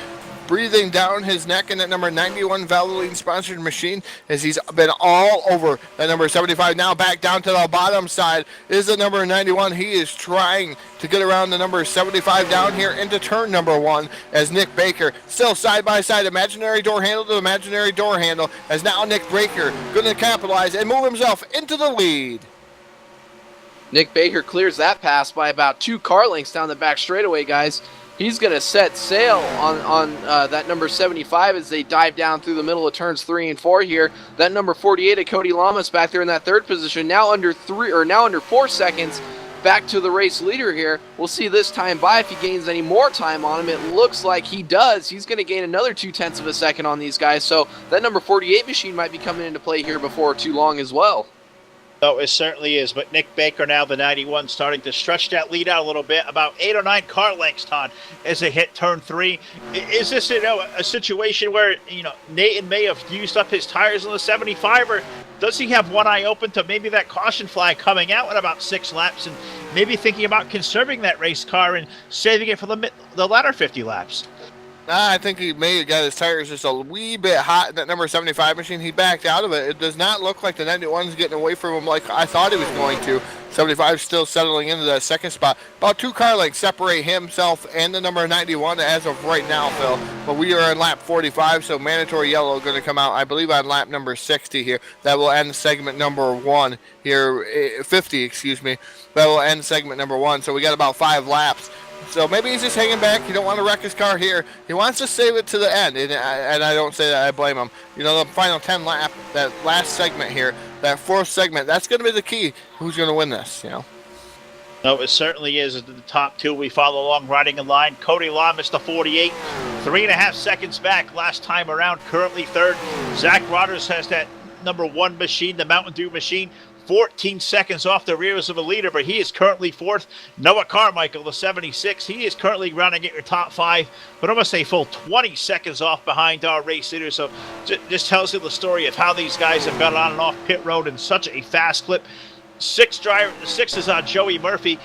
[SPEAKER 4] breathing down his neck in that number 91 Valvoline sponsored machine as he's been all over that number 75. Now back down to the bottom side is the number 91. He is trying to get around the number 75 down here into turn number 1 as Nick Baker still side by side, imaginary door handle to imaginary door handle, as now Nick Baker going to capitalize and move himself into the lead.
[SPEAKER 3] Nick Baker clears that pass by about 2 car lengths down the back straightaway, guys. He's going to set sail on that number 75 as they dive down through the middle of turns 3 and 4 here. That number 48 of Cody Lamas back there in that 3rd position, now under 4 seconds back to the race leader here. We'll see this time by if he gains any more time on him. It looks like he does. He's going to gain another 0.2 of a second on these guys. So that number 48 machine might be coming into play here before too long as well.
[SPEAKER 2] Oh, it certainly is. But Nick Baker now, the 91, starting to stretch that lead out a little bit, about 8 or 9 car lengths, Todd, as they hit turn 3. Is this, a situation where, Nathan may have used up his tires on the 75, or does he have one eye open to maybe that caution flag coming out in about 6 laps and maybe thinking about conserving that race car and saving it for the latter 50 laps?
[SPEAKER 4] I think he may have got his tires just a wee bit hot in that number 75 machine. He backed out of it. It does not look like the 91's getting away from him like I thought he was going to. 75 still settling into that 2nd spot. About 2 car lengths separate himself and the number 91 as of right now, Phil. But we are in lap 45, so mandatory yellow going to come out, I believe, on lap number 60 here. That will end segment number 1 here, 50, excuse me. That will end segment number 1. So we got about 5 laps So maybe he's just hanging back. He don't want to wreck his car here. He wants to save it to the end, and I don't say that. I blame him. You know, the final 10 lap, that last segment here, that fourth segment, that's going to be the key. Who's going to win this, you know?
[SPEAKER 2] No, it certainly is. At the top two, we follow along riding in line. Cody Lamas, the 48, 3.5 seconds back last time around, currently third. Zach Rodgers has that number one machine, the Mountain Dew machine, 14 seconds off the rears of the leader, but he is currently fourth. Noah Carmichael, the 76, he is currently running at your top five, but almost a full 20 seconds off behind our race leader. So just tells you the story of how these guys have got on and off pit road in such a fast clip. Six is Joey Murphy,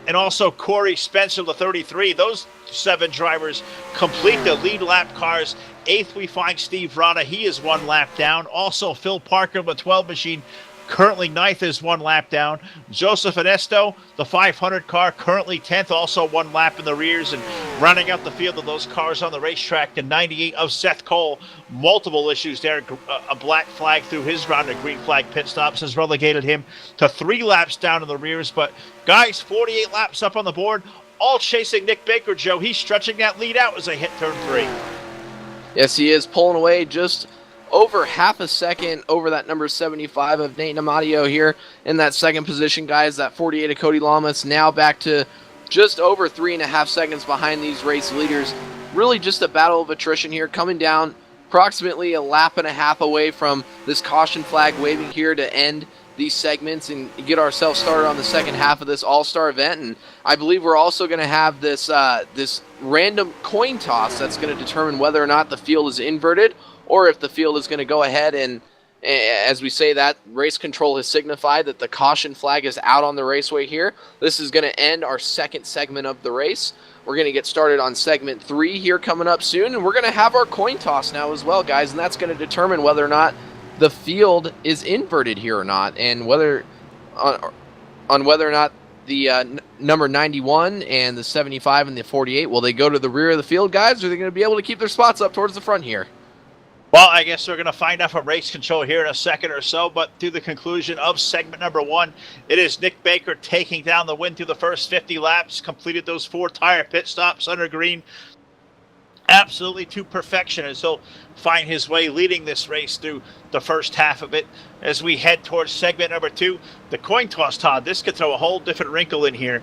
[SPEAKER 2] and also Corey Spencer, the 33. Those 7 drivers complete the lead lap cars. Eighth, we find Steve Rada. He is 1 lap down. Also, Phil Parker, the 12 machine, currently 9th, is 1 lap down. Joseph Anesto, the 500 car, currently 10th, also 1 lap in the rears. And rounding out the field of those cars on the racetrack, the 98 of Seth Cole. Multiple issues there. A black flag through his round of green flag pit stops has relegated him to 3 laps down in the rears. But guys, 48 laps up on the board, all chasing Nick Baker, Joe. He's stretching that lead out as they hit turn 3.
[SPEAKER 3] Yes, he is pulling away just over half a second over that number 75 of Nate Namadio here in that second position, guys. That 48 of Cody Lamas now back to just over 3.5 seconds behind these race leaders. Really just a battle of attrition here, coming down approximately a lap and a half away from this caution flag waving here to end these segments and get ourselves started on the second half of this all-star event. And I believe we're also going to have this this random coin toss that's going to determine whether or not the field is inverted, or if the field is going to go ahead and, as we say that, race control has signified that the caution flag is out on the raceway here. This is going to end our second segment of the race. We're going to get started on segment 3 here coming up soon, and we're going to have our coin toss now as well, guys, and that's going to determine whether or not the field is inverted here or not, and whether on whether or not the number 91 and the 75 and the 48, will they go to the rear of the field, guys, or are they going to be able to keep their spots up towards the front here?
[SPEAKER 2] Well, I guess we're going to find out from race control here in a second or so, but through the conclusion of segment number 1, it is Nick Baker taking down the win through the first 50 laps, completed those 4 tire pit stops under green, absolutely to perfection, as he'll find his way leading this race through the first half of it. As we head towards segment number 2, the coin toss, Todd, this could throw a whole different wrinkle in here.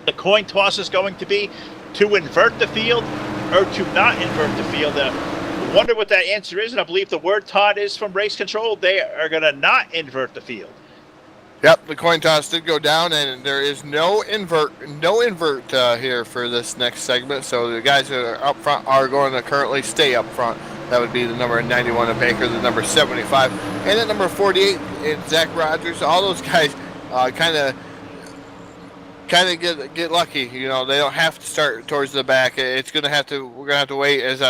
[SPEAKER 2] The coin toss is going to be to invert the field or to not invert the field. Wonder what that answer is, and I believe the word, Todd, is from race control. They are going to not invert the field.
[SPEAKER 4] Yep, the coin toss did go down, and there is no invert here for this next segment. So the guys that are up front are going to currently stay up front. That would be the number 91 of Baker, the number 75, and the number 48 and Zach Rogers. All those guys kind of get lucky. You know, they don't have to start towards the back. We're gonna have to wait as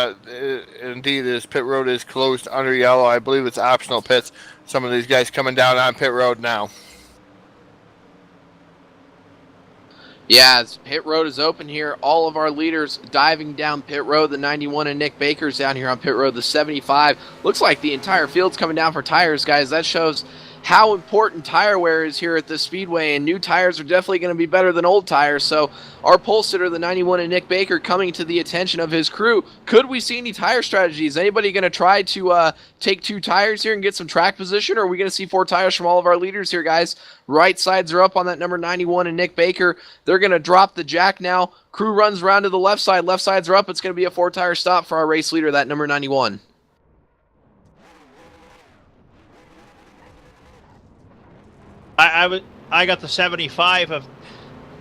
[SPEAKER 4] indeed this pit road is closed under yellow. I believe it's optional pits. Some of these guys coming down on pit road now.
[SPEAKER 3] Yeah, as pit road is open here. All of our leaders diving down pit road. The 91 and Nick Baker's down here on pit road. The 75. Looks like the entire field's coming down for tires, guys. That shows how important tire wear is here at this speedway, and new tires are definitely going to be better than old tires. So our pole sitter, the 91 and Nick Baker, coming to the attention of his crew. Could we see any tire strategies? Anybody going to try to take 2 tires here and get some track position, or are we going to see 4 tires from all of our leaders here, guys? Right sides are up on that number 91 and Nick Baker. They're going to drop the jack now. Crew runs around to the left side. Left sides are up. It's going to be a 4-tire stop for our race leader, that number 91.
[SPEAKER 2] I got the 75 of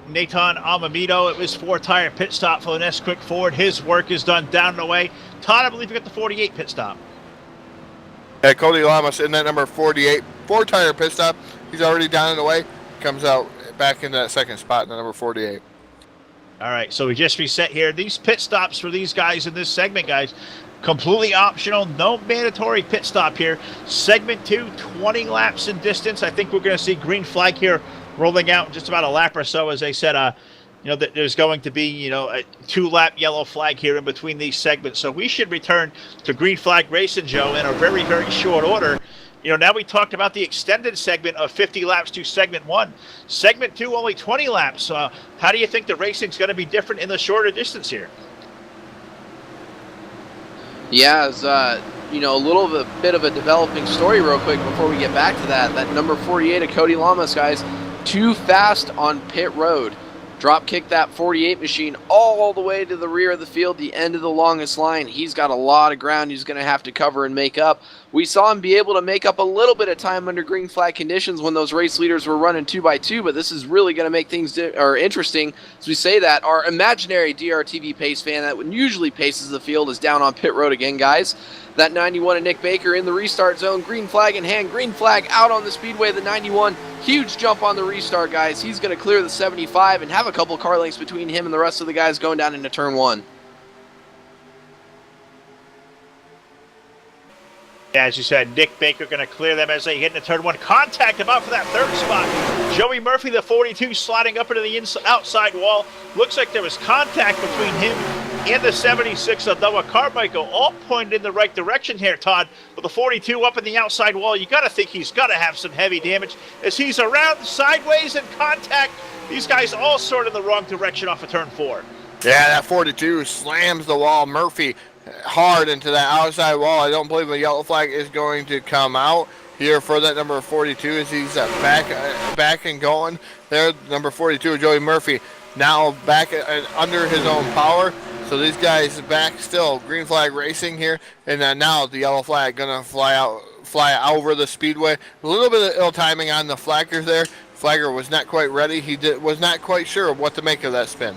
[SPEAKER 2] Nathan Amamito. It was 4-tire pit stop for the next quick Ford. His work is done down and away. Todd, I believe you got the 48 pit stop.
[SPEAKER 4] Yeah, Cody Lamas in that number 48, 4-tire pit stop. He's already down and away. Comes out back in that second spot in the number 48.
[SPEAKER 2] All right, so we just reset here. These pit stops for these guys in this segment, guys, completely optional, no mandatory pit stop here. Segment 2, 20 laps in distance. I think we're going to see green flag here rolling out in just about a lap or so. As they said, there's going to be, a 2-lap yellow flag here in between these segments. So we should return to green flag racing, Joe, in a very, very short order. now we talked about the extended segment of 50 laps to segment 1. Segment 2, only 20 laps. How do you think the racing's going to be different in the shorter distance here?
[SPEAKER 3] Yeah, it's a bit of a developing story real quick before we get back to that. That number 48 of Cody Lamas, guys, too fast on pit road. Drop kick that 48 machine all the way to the rear of the field, the end of the longest line. He's got a lot of ground he's going to have to cover and make up. We saw him be able to make up a little bit of time under green flag conditions when those race leaders were running 2x2, but this is really going to make things interesting. As we say that, our imaginary DRTV pace fan that usually paces the field is down on pit road again, guys. That 91 of Nick Baker in the restart zone, green flag in hand, green flag out on the speedway, the 91, huge jump on the restart, guys. He's going to clear the 75 and have a couple car lengths between him and the rest of the guys going down into turn 1.
[SPEAKER 2] As you said, Nick Baker going to clear them as they hit into turn 1. Contact about for that third spot. Joey Murphy, the 42, sliding up into the outside wall. Looks like there was contact between him and the 76 of Noah Carmichael, all pointed in the right direction here, Todd. With the 42 up in the outside wall, you got to think he's got to have some heavy damage as he's around sideways and contact. These guys all sort of in the wrong direction off of turn 4.
[SPEAKER 4] Yeah, that 42 slams the wall. Murphy hard into that outside wall. I don't believe a yellow flag is going to come out here for that number 42 as he's back and going there. Number 42, Joey Murphy, now back under his own power. So these guys back still, green flag racing here, and then now the yellow flag gonna fly over the speedway. A little bit of ill timing on the flagger there. Flagger was not quite ready. He was not quite sure of what to make of that spin.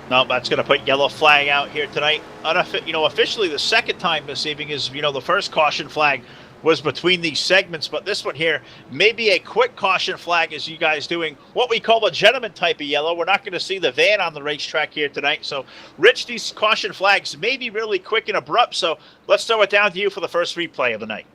[SPEAKER 2] No, that's going to put yellow flag out here tonight. Officially the second time this evening is, the first caution flag was between these segments, but this one here may be a quick caution flag as you guys doing what we call a gentleman type of yellow. We're not going to see the van on the racetrack here tonight. So, Rich, these caution flags may be really quick and abrupt. So let's throw it down to you for the first replay of the night.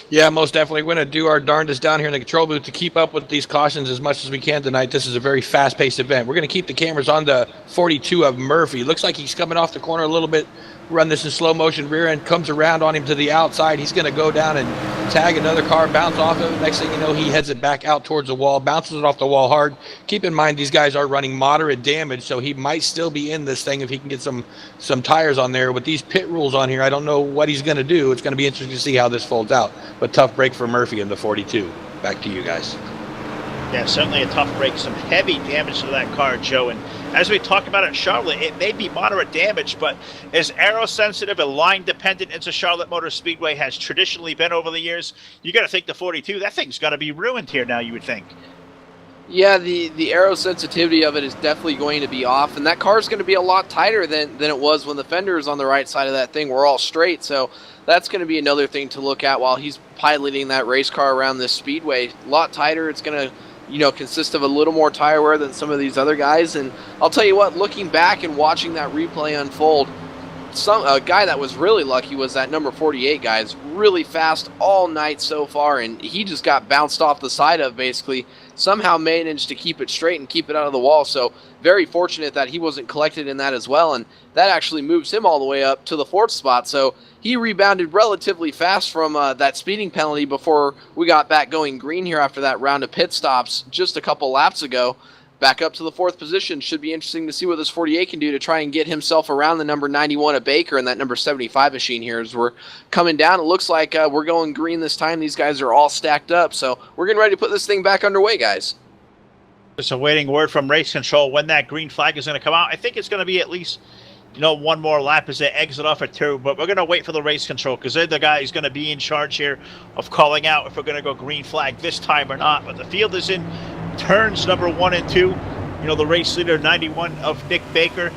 [SPEAKER 5] Yeah, most definitely. We're going to do our darndest down here in the control booth to keep up with these cautions as much as we can tonight. This is a very fast-paced event. We're going to keep the cameras on the 42 of Murphy. Looks like he's coming off the corner a little bit. Run this in slow motion. Rear end comes around on him to the outside. He's going to go down and tag another car, bounce off of it. Next thing you know, he heads it back out towards the wall, bounces it off the wall hard. Keep in mind, these guys are running moderate damage, so he might still be in this thing if he can get some tires on there. With these pit rules on here, I don't know what he's going to do. It's going to be interesting to see how this folds out. But tough break for Murphy in the 42. Back to you guys.
[SPEAKER 2] Yeah, certainly a tough break. Some heavy damage to that car, Joe. And as we talk about at Charlotte, it may be moderate damage, but as aero-sensitive and line-dependent as a Charlotte Motor Speedway has traditionally been over the years, you got to think the 42, that thing's got to be ruined here now, you would think.
[SPEAKER 3] Yeah, the aero sensitivity of it is definitely going to be off, and that car is going to be a lot tighter than it was when the fenders on the right side of that thing were all straight. So that's going to be another thing to look at while he's piloting that race car around this speedway. A lot tighter. It's going to consist of a little more tire wear than some of these other guys. And I'll tell you what, looking back and watching that replay unfold, a guy that was really lucky was that number 48 guy. Is really fast all night so far, and he just got bounced off the side of basically. Somehow managed to keep it straight and keep it out of the wall. So very fortunate that he wasn't collected in that as well, and that actually moves him all the way up to the 4th spot. So he rebounded relatively fast from that speeding penalty before we got back going green here after that round of pit stops just a couple laps ago. Back up to the 4th position. Should be interesting to see what this 48 can do to try and get himself around the number 91 of Baker and that number 75 machine here as we're coming down. It looks like we're going green this time. These guys are all stacked up. So we're getting ready to put this thing back underway, guys.
[SPEAKER 2] Just awaiting word from race control when that green flag is going to come out. I think it's going to be at least, one more lap as they exit off at 2. But we're going to wait for the race control because they're the guy who's going to be in charge here of calling out if we're going to go green flag this time or not. But the field is in turns number 1 and 2. The race leader, 91 of Nick Baker.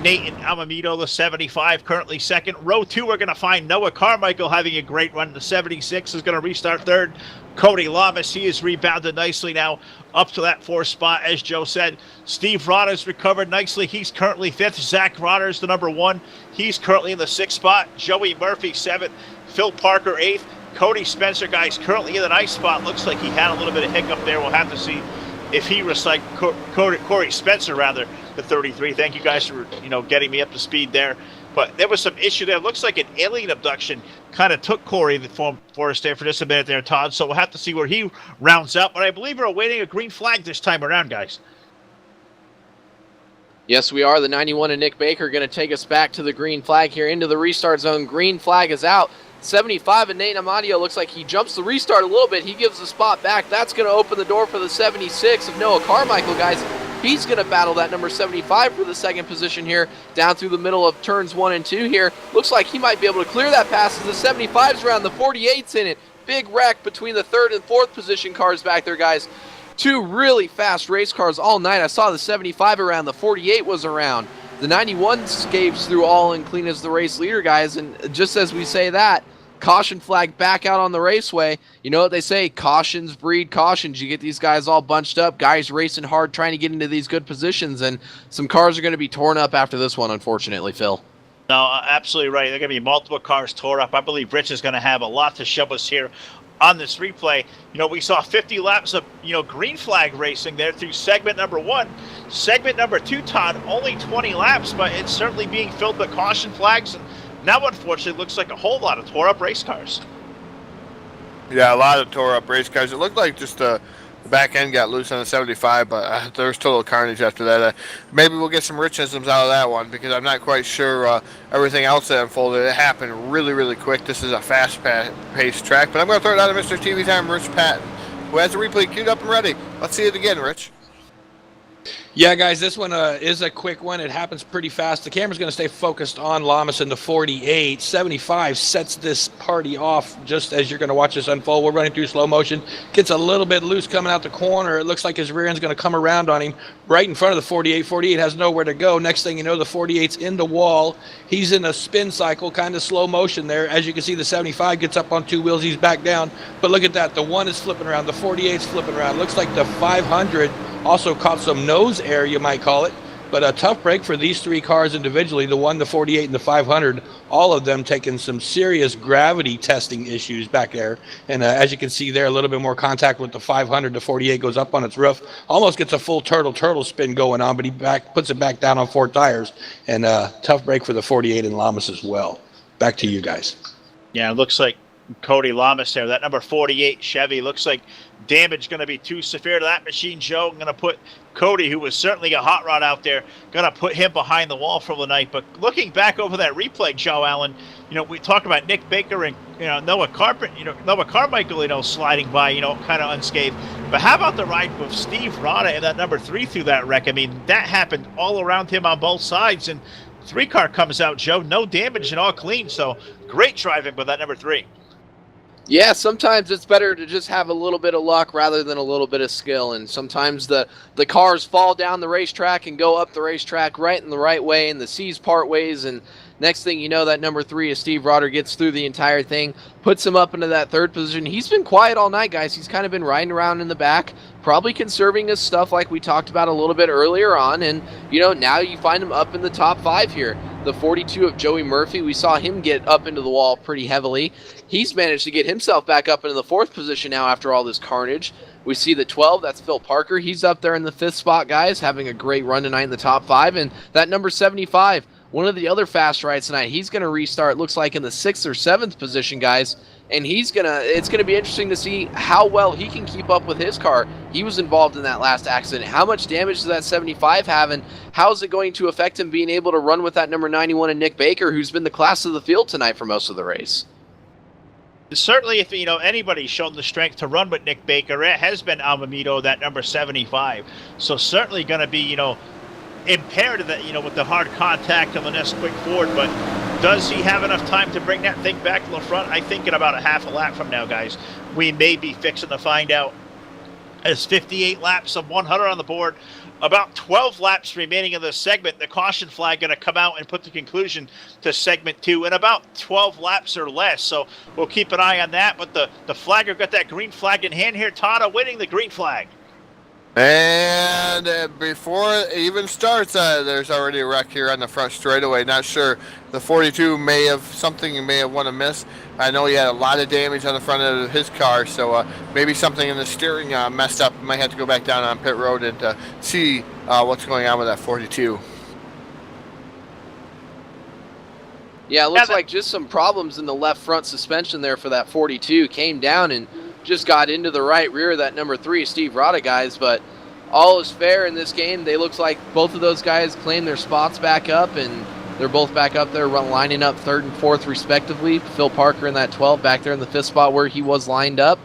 [SPEAKER 2] Nathan Amamito, the 75, currently second. Row 2, we're going to find Noah Carmichael having a great run. The 76 is going to restart third. Cody Lamas, he has rebounded nicely now up to that 4th spot, as Joe said. Steve Rodders recovered nicely. He's currently 5th. Zach Rodders, the number 1. He's currently in the 6th spot. Joey Murphy, 7th. Phil Parker, 8th. Cody Spencer, guys, currently in the 9th spot. Looks like he had a little bit of hiccup there. We'll have to see if he recycled Corey Spencer, rather, the 33. Thank you guys for, getting me up to speed there. But there was some issue there. It looks like an alien abduction kind of took Corey for us there for just a minute there, Todd. So we'll have to see where he rounds up. But I believe we're awaiting a green flag this time around, guys.
[SPEAKER 3] Yes, we are. The 91 and Nick Baker going to take us back to the green flag here into the restart zone. Green flag is out. 75 and Nate Amadio looks like he jumps the restart a little bit. He gives the spot back. That's going to open the door for the 76 of Noah Carmichael, guys. He's going to battle that number 75 for the second position here down through the middle of turns 1 and 2 here. Looks like he might be able to clear that pass as the 75's around. The 48's in it. Big wreck between the third and fourth position cars back there, guys. Two really fast race cars all night. I saw the 75 around. The 48 was around. The 91 scapes through all and clean as the race leader, guys. And just as we say that, caution flag back out on the raceway. You know what they say, cautions breed cautions. You get these guys all bunched up, guys racing hard, trying to get into these good positions, and some cars are going to be torn up after this one, unfortunately, Phil.
[SPEAKER 2] No, absolutely right. There are going to be multiple cars tore up. I believe Rich is going to have a lot to show us here on this replay. You know, we saw 50 laps of, green flag racing there through segment number 1. Segment number 2, Todd, only 20 laps, but it's certainly being filled with caution flags. And now, unfortunately, it looks like a whole lot of tore up race cars.
[SPEAKER 4] Yeah, a lot of tore up race cars. It looked like just the back end got loose on the 75, but there was total carnage after that. Maybe we'll get some Richisms out of that one because I'm not quite sure everything else that unfolded. It happened really, really quick. This is a fast-paced track, but I'm going to throw it out to Mr. TV Time, Rich Patton, who has the replay queued up and ready. Let's see it again, Rich.
[SPEAKER 5] Yeah, guys, this one is a quick one. It happens pretty fast. The camera's going to stay focused on Lamas in the 48. 75 sets this party off just as you're going to watch this unfold. We're running through slow motion. Gets a little bit loose coming out the corner. It looks like his rear end's going to come around on him right in front of the 48. 48 has nowhere to go. Next thing you know, the 48's in the wall. He's in a spin cycle, kind of slow motion there. As you can see, the 75 gets up on two wheels. He's back down. But look at that. The 1 is flipping around. The 48's flipping around. Looks like the 500 also caught some nose air, you might call it, but a tough break for these three cars individually, the 1, the 48, and the 500, all of them taking some serious gravity testing issues back there. And as you can see there, a little bit more contact with the 500. The 48 goes up on its roof, almost gets a full turtle spin going on, but he puts it back down on 4 tires. And tough break for the 48 and Lamas as well. Back to you guys.
[SPEAKER 2] Yeah, it looks like Cody Lamas there. That number 48 Chevy looks like damage going to be too severe to that machine, Joe. I'm going to put Cody, who was certainly a hot rod out there, going to put him behind the wall for the night. But looking back over that replay, Joe Allen, we talked about Nick Baker and Noah Carmichael, sliding by, kind of unscathed. But how about the ride with Steve Rada and that number 3 through that wreck? I mean, that happened all around him on both sides, and 3 car comes out, Joe, no damage and all clean. So great driving with that number 3.
[SPEAKER 3] Yeah, sometimes it's better to just have a little bit of luck rather than a little bit of skill. And sometimes the cars fall down the racetrack and go up the racetrack right in the right way, and the C's part ways. And next thing you know, that number 3 is Steve Rotter gets through the entire thing, puts him up into that 3rd position. He's been quiet all night, guys. He's kind of been riding around in the back, probably conserving his stuff like we talked about a little bit earlier on. And, now you find him up in the top 5 here. The 42 of Joey Murphy, we saw him get up into the wall pretty heavily. He's managed to get himself back up into the 4th position now after all this carnage. We see the 12, that's Phil Parker. He's up there in the 5th spot, guys, having a great run tonight in the top 5. And that number 75, one of the other fast rides tonight, he's going to restart, looks like in the 6th or 7th position, guys. And it's going to be interesting to see how well he can keep up with his car. He was involved in that last accident. How much damage does that 75 have, and how is it going to affect him being able to run with that number 91 and Nick Baker, who's been the class of the field tonight for most of the race?
[SPEAKER 2] Certainly, if anybody's shown the strength to run with Nick Baker, it has been Almamito, that number 75. So certainly going to be, imperative that, with the hard contact on the next quick forward, but does he have enough time to bring that thing back to the front? I think in about a half a lap from now, guys, we may be fixing to find out. As 58 laps of 100 on the board, about 12 laps remaining in this segment, the caution flag going to come out and put the conclusion to segment 2 in about 12 laps or less. So we'll keep an eye on that. But the flagger got that green flag in hand here. Tada winning the green flag.
[SPEAKER 4] And before it even starts, there's already a wreck here on the front straightaway. Not sure. The 42 may have won a miss. I know he had a lot of damage on the front of his car, so maybe something in the steering messed up. Might have to go back down on pit road and see what's going on with that 42.
[SPEAKER 3] Yeah, it looks like just some problems in the left front suspension there for that 42. Came down and just got into the right rear of that number 3, Steve Rada, guys. But all is fair in this game. They looks like both of those guys claim their spots back up, and they're both back up there lining up 3rd and 4th respectively. Phil Parker in that 12 back there in the 5th spot where he was lined up.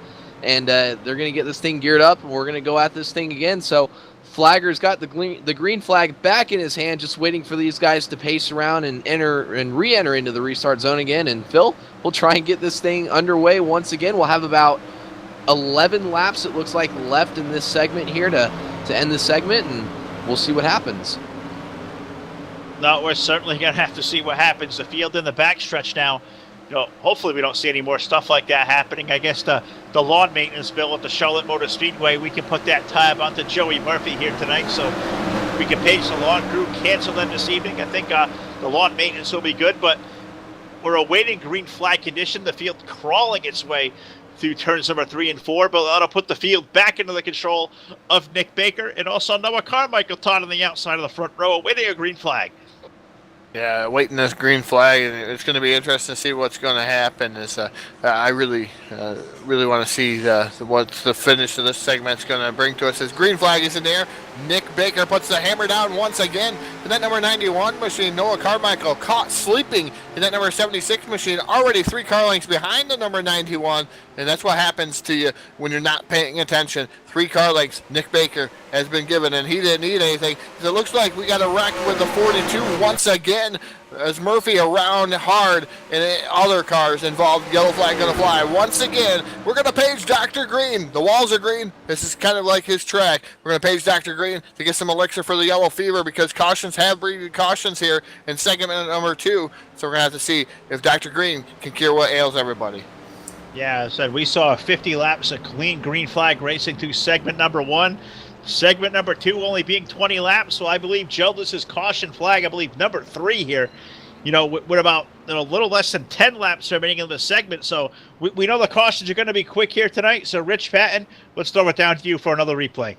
[SPEAKER 3] And they're going to get this thing geared up, and we're going to go at this thing again. So Flagger's got the green flag back in his hand, just waiting for these guys to pace around and re-enter into the restart zone again. And Phil, we'll try and get this thing underway once again. We'll have about 11 laps, it looks like, left in this segment here to end this segment, and we'll see what happens.
[SPEAKER 2] No, we're certainly going to have to see what happens. The field in the backstretch now, hopefully we don't see any more stuff like that happening. I guess the lawn maintenance bill at the Charlotte Motor Speedway, we can put that tab onto Joey Murphy here tonight, so we can page the lawn crew, cancel them this evening. I think the lawn maintenance will be good, but we're awaiting green flag condition. The field crawling its way through turns number 3 and 4, but that'll put the field back into the control of Nick Baker and also Noah Carmichael Todd on the outside of the front row, awaiting a green flag.
[SPEAKER 4] Yeah, waiting this green flag, and it's going to be interesting to see what's going to happen. I really want to see what the finish of this segment's going to bring to us. As green flag is in there, Nick Baker puts the hammer down once again. And that number 91 machine, Noah Carmichael, caught sleeping in that number 76 machine, already 3 car lengths behind the number 91. And that's what happens to you when you're not paying attention. 3 car lengths Nick Baker has been given, and he didn't need anything. It looks like we got a wreck with the 42 once again, as Murphy around hard and other cars involved. Yellow flag going to fly. Once again, we're going to page Dr. Green. The walls are green. This is kind of like his track. We're going to page Dr. Green to get some elixir for the yellow fever, because cautions have breeded cautions here in segment number 2. So we're going to have to see if Dr. Green can cure what ails everybody.
[SPEAKER 2] Yeah, as I said, we saw 50 laps of clean green flag racing through segment number 1. Segment number 2 only being 20 laps, so I believe, Joe, this is caution flag, I believe, number 3 here. With about a little less than 10 laps remaining in the segment, so we know the cautions are going to be quick here tonight. So, Rich Patton, let's throw it down to you for another replay.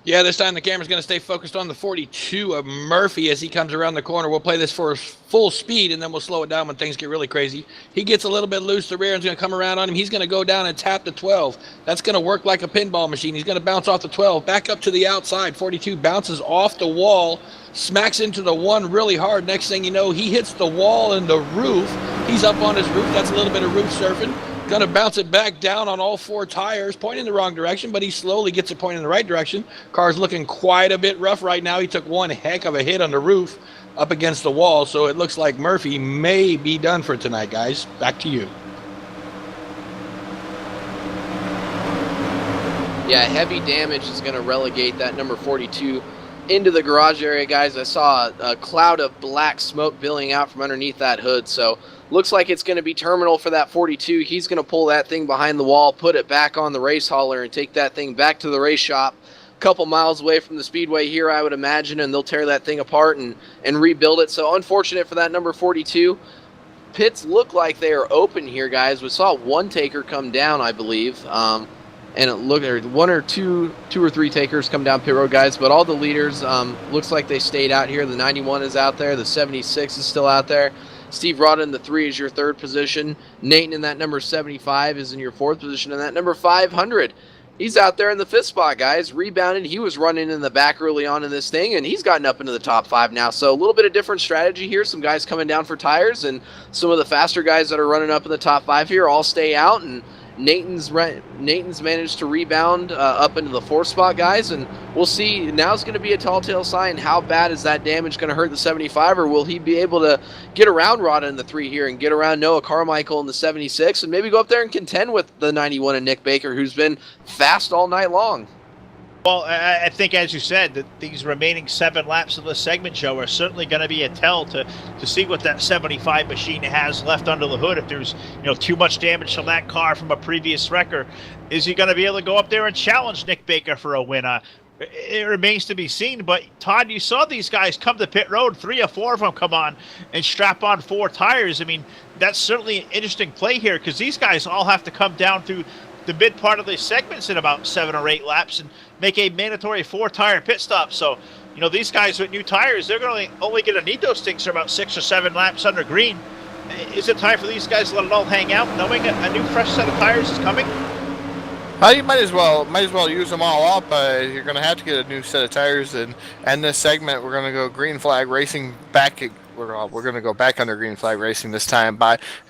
[SPEAKER 5] Yeah, this time the camera's going to stay focused on the 42 of Murphy as he comes around the corner. We'll play this for full speed, and then we'll slow it down when things get really crazy. He gets a little bit loose. The rear end's going to come around on him. He's going to go down and tap the 12. That's going to work like a pinball machine. He's going to bounce off the 12, back up to the outside. 42 bounces off the wall, smacks into the 1 really hard. Next thing you know, he hits the wall and the roof. He's up on his roof. That's a little bit of roof surfing. Going to bounce it back down on all 4 tires, pointing in the wrong direction, but he slowly gets it pointing in the right direction. Car's looking quite a bit rough right now. He took one heck of a hit on the roof up against the wall, so it looks like Murphy may be done for tonight, guys. Back to you.
[SPEAKER 3] Yeah, heavy damage is going to relegate that number 42 into the garage area, guys. I saw a cloud of black smoke billowing out from underneath that hood, so looks like it's going to be terminal for that 42. He's going to pull that thing behind the wall, put it back on the race hauler, and take that thing back to the race shop a couple miles away from the speedway here, I would imagine, and they'll tear that thing apart and rebuild it. So unfortunate for that number 42. Pits look like they are open here, guys. We saw 1 taker come down, I believe. And it looked like 1 or 2 or 3 takers come down pit road, guys. But all the leaders looks like they stayed out here. The 91 is out there. The 76 is still out there. Steve Rada in the 3 is your 3rd position. Nathan in that number 75 is in your 4th position. And that number 500, he's out there in the 5th spot, guys. Rebounded. He was running in the back early on in this thing, and he's gotten up into the top 5 now. So a little bit of different strategy here. Some guys coming down for tires, and some of the faster guys that are running up in the top 5 here all stay out, and Nathan's managed to rebound up into the 4th spot, guys, and we'll see. Now it's going to be a tall tale sign. How bad is that damage going to hurt the 75, or will he be able to get around Rada in the 3 here and get around Noah Carmichael in the 76 and maybe go up there and contend with the 91 and Nick Baker, who's been fast all night long?
[SPEAKER 2] Well, I think, as you said, that these remaining 7 laps of this segment, Joe, are certainly going to be a tell to see what that 75 machine has left under the hood. If there's too much damage from that car from a previous wrecker, is he going to be able to go up there and challenge Nick Baker for a win? It remains to be seen. But Todd, you saw these guys come to pit road, 3 or 4 of them come on and strap on 4 tires. I mean, that's certainly an interesting play here, because these guys all have to come down through the mid part of the segments in about 7 or 8 laps and make a mandatory 4-tire pit stop. So you know, these guys with new tires, they're going to only going to need those things for about 6 or 7 laps under green. Is it time for these guys to let it all hang out, knowing a new fresh set of tires is coming?
[SPEAKER 4] You might as well use them all up. You're going to have to get a new set of tires, and this segment we're going to go green flag racing back. We're going to go back under green flag racing this time.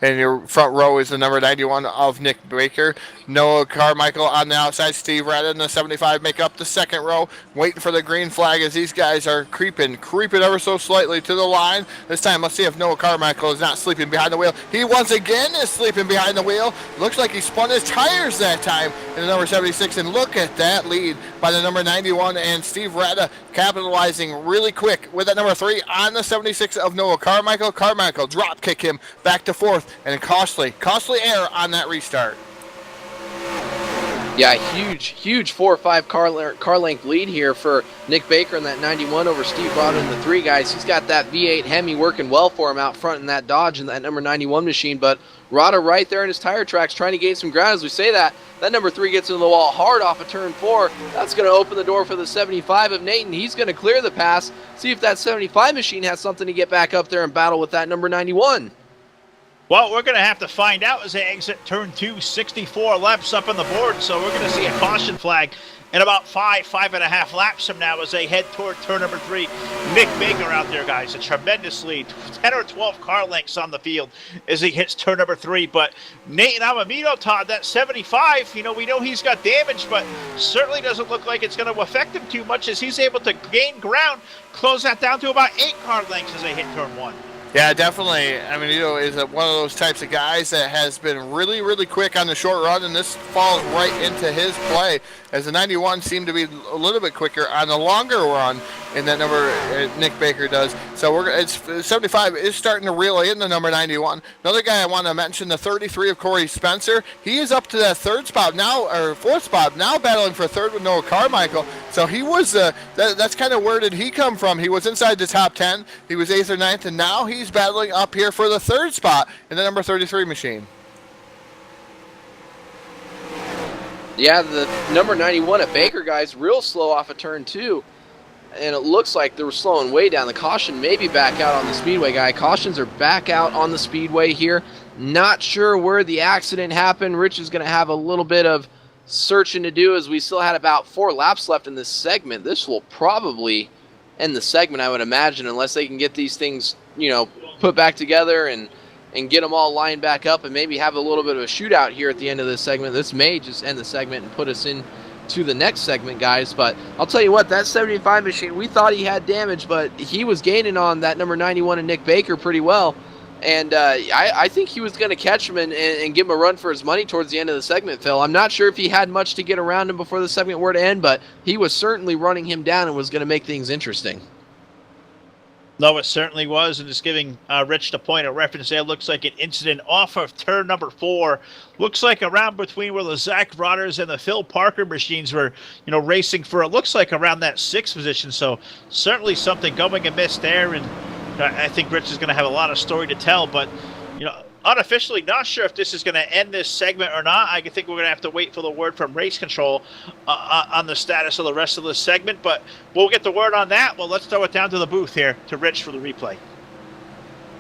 [SPEAKER 4] In your front row is the number 91 of Nick Baker. Noah Carmichael on the outside. Steve Retta in the 75 make up the second row, waiting for the green flag as these guys are creeping ever so slightly to the line. This time, let's see if Noah Carmichael is not sleeping behind the wheel. He once again is sleeping behind the wheel. Looks like he spun his tires that time in the number 76, and look at that lead by the number 91 and Steve Retta capitalizing really quick with that number 3 on the 76 of Noah Carmichael. Carmichael drop kick him back to 4th, and costly error on that restart.
[SPEAKER 3] Yeah, huge 4 or 5 car length lead here for Nick Baker in that 91 over Steve Rada and the 3 guys. He's got that V8 Hemi working well for him out front in that Dodge and that number 91 machine, but Rada right there in his tire tracks trying to gain some ground. As we say that number 3 gets into the wall hard off of turn 4. That's going to open the door for the 75 of Nathan. He's going to clear the pass, see if that 75 machine has something to get back up there and battle with that number 91.
[SPEAKER 2] Well, we're going to have to find out as they exit turn 2, 64 laps up on the board. So we're going to see a caution flag in about 5.5 laps from now as they head toward turn number 3. Nick Baker out there, guys, a tremendous lead. 10 or 12 car lengths on the field as he hits turn number 3. But Nathan Amamito, Todd, that 75, you know, we know he's got damage, but certainly doesn't look like it's going to affect him too much as he's able to gain ground, close that down to about 8 car lengths as they hit turn 1.
[SPEAKER 4] Yeah, definitely. Amamito is one of those types of guys that has been really quick on the short run, and this falls right into his play, as the 91 seemed to be a little bit quicker on the longer run in that number Nick Baker does. So 75 is starting to reel in the number 91. Another guy I want to mention, the 33 of Corey Spencer. He is up to that 4th spot now, battling for 3rd with Noah Carmichael. So he was that's kind of where did he come from? He was inside the top 10. He was 8th or 9th, and now he's battling up here for the 3rd spot in the number 33 machine.
[SPEAKER 3] Yeah, the number 91 at Baker, guys, real slow off of turn 2. And it looks like they were slowing way down. The caution may be back out on the speedway, guy. Cautions are back out on the speedway here. Not sure where the accident happened. Rich is going to have a little bit of searching to do as we still had about 4 laps left in this segment. This will probably end the segment, I would imagine, unless they can get these things, you know, put back together and get them all lined back up and maybe have a little bit of a shootout here at the end of this segment. This may just end the segment and put us in to the next segment, guys. But I'll tell you what, that 75 machine, we thought he had damage, but he was gaining on that number 91 and Nick Baker pretty well. And I think he was going to catch him and give him a run for his money towards the end of the segment, Phil. I'm not sure if he had much to get around him before the segment were to end, but he was certainly running him down and was going to make things interesting.
[SPEAKER 2] No, it certainly was, and just giving Rich the point of reference there, looks like an incident off of turn number 4. Looks like around between where the Zach Rodgers and the Phil Parker machines were, you know, racing for, it looks like around that 6th position. So certainly something going amiss there, and I think Rich is going to have a lot of story to tell. But, you know, unofficially, not sure if this is going to end this segment or not. I think we're going to have to wait for the word from race control on the status of the rest of the segment, but we'll get the word on that. Well, let's throw it down to the booth here to Rich for the replay.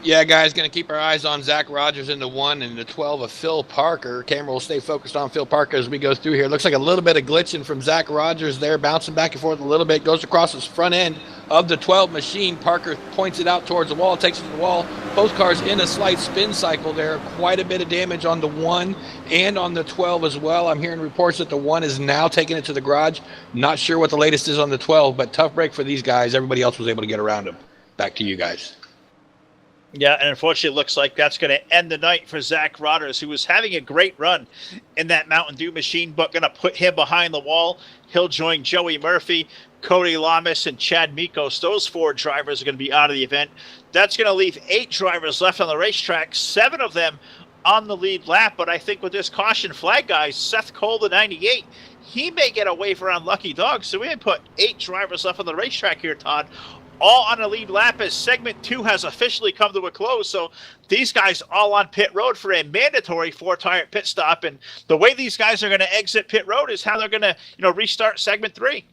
[SPEAKER 5] Yeah, guys, going to keep our eyes on Zach Rogers in the 1 and the 12 of Phil Parker. Camera will stay focused on Phil Parker as we go through here. Looks like a little bit of glitching from Zach Rogers there, bouncing back and forth a little bit. Goes across his front end of the 12 machine. Parker points it out towards the wall, takes it to the wall. Both cars in a slight spin cycle there. Quite a bit of damage on the 1 and on the 12 as well. I'm hearing reports that the 1 is now taking it to the garage. Not sure what the latest is on the 12, but tough break for these guys. Everybody else was able to get around him. Back to you guys.
[SPEAKER 2] Yeah, and unfortunately it looks like that's going to end the night for Zach Rodgers, who was having a great run in that Mountain Dew machine, but going to put him behind the wall. He'll join Joey Murphy, Cody Lamas, and Chad Mikos. Those 4 drivers are going to be out of the event. That's going to leave 8 drivers left on the racetrack, 7 of them on the lead lap. But I think with this caution flag, guys, Seth Cole, the 98, he may get a waiver on Lucky Dog. So we may put 8 drivers left on the racetrack here, Todd, all on a lead lap as segment 2 has officially come to a close. So these guys all on pit road for a mandatory 4-tire pit stop. And the way these guys are going to exit pit road is how they're going to, you know, restart segment 3.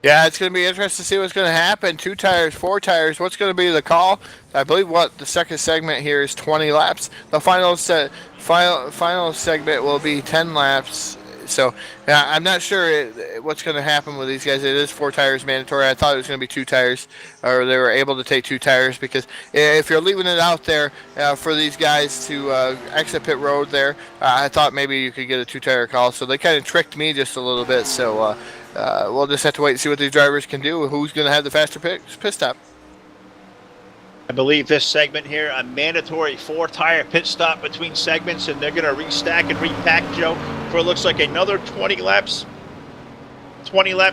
[SPEAKER 4] Yeah, it's going to be interesting to see what's going to happen. 2 tires, 4 tires. What's going to be the call? I believe the second segment here is 20 laps. The final segment will be 10 laps. So I'm not sure what's going to happen with these guys. It is 4 tires mandatory. I thought it was going to be 2 tires, or they were able to take 2 tires, because if you're leaving it out there for these guys to exit pit road there, I thought maybe you could get a 2-tire call. So they kind of tricked me just a little bit. So we'll just have to wait and see what these drivers can do. Who's going to have the faster pit stop?
[SPEAKER 2] I believe this segment here, a mandatory 4-tire pit stop between segments, and they're going to restack and repack, Joe, for it looks like another 20 lap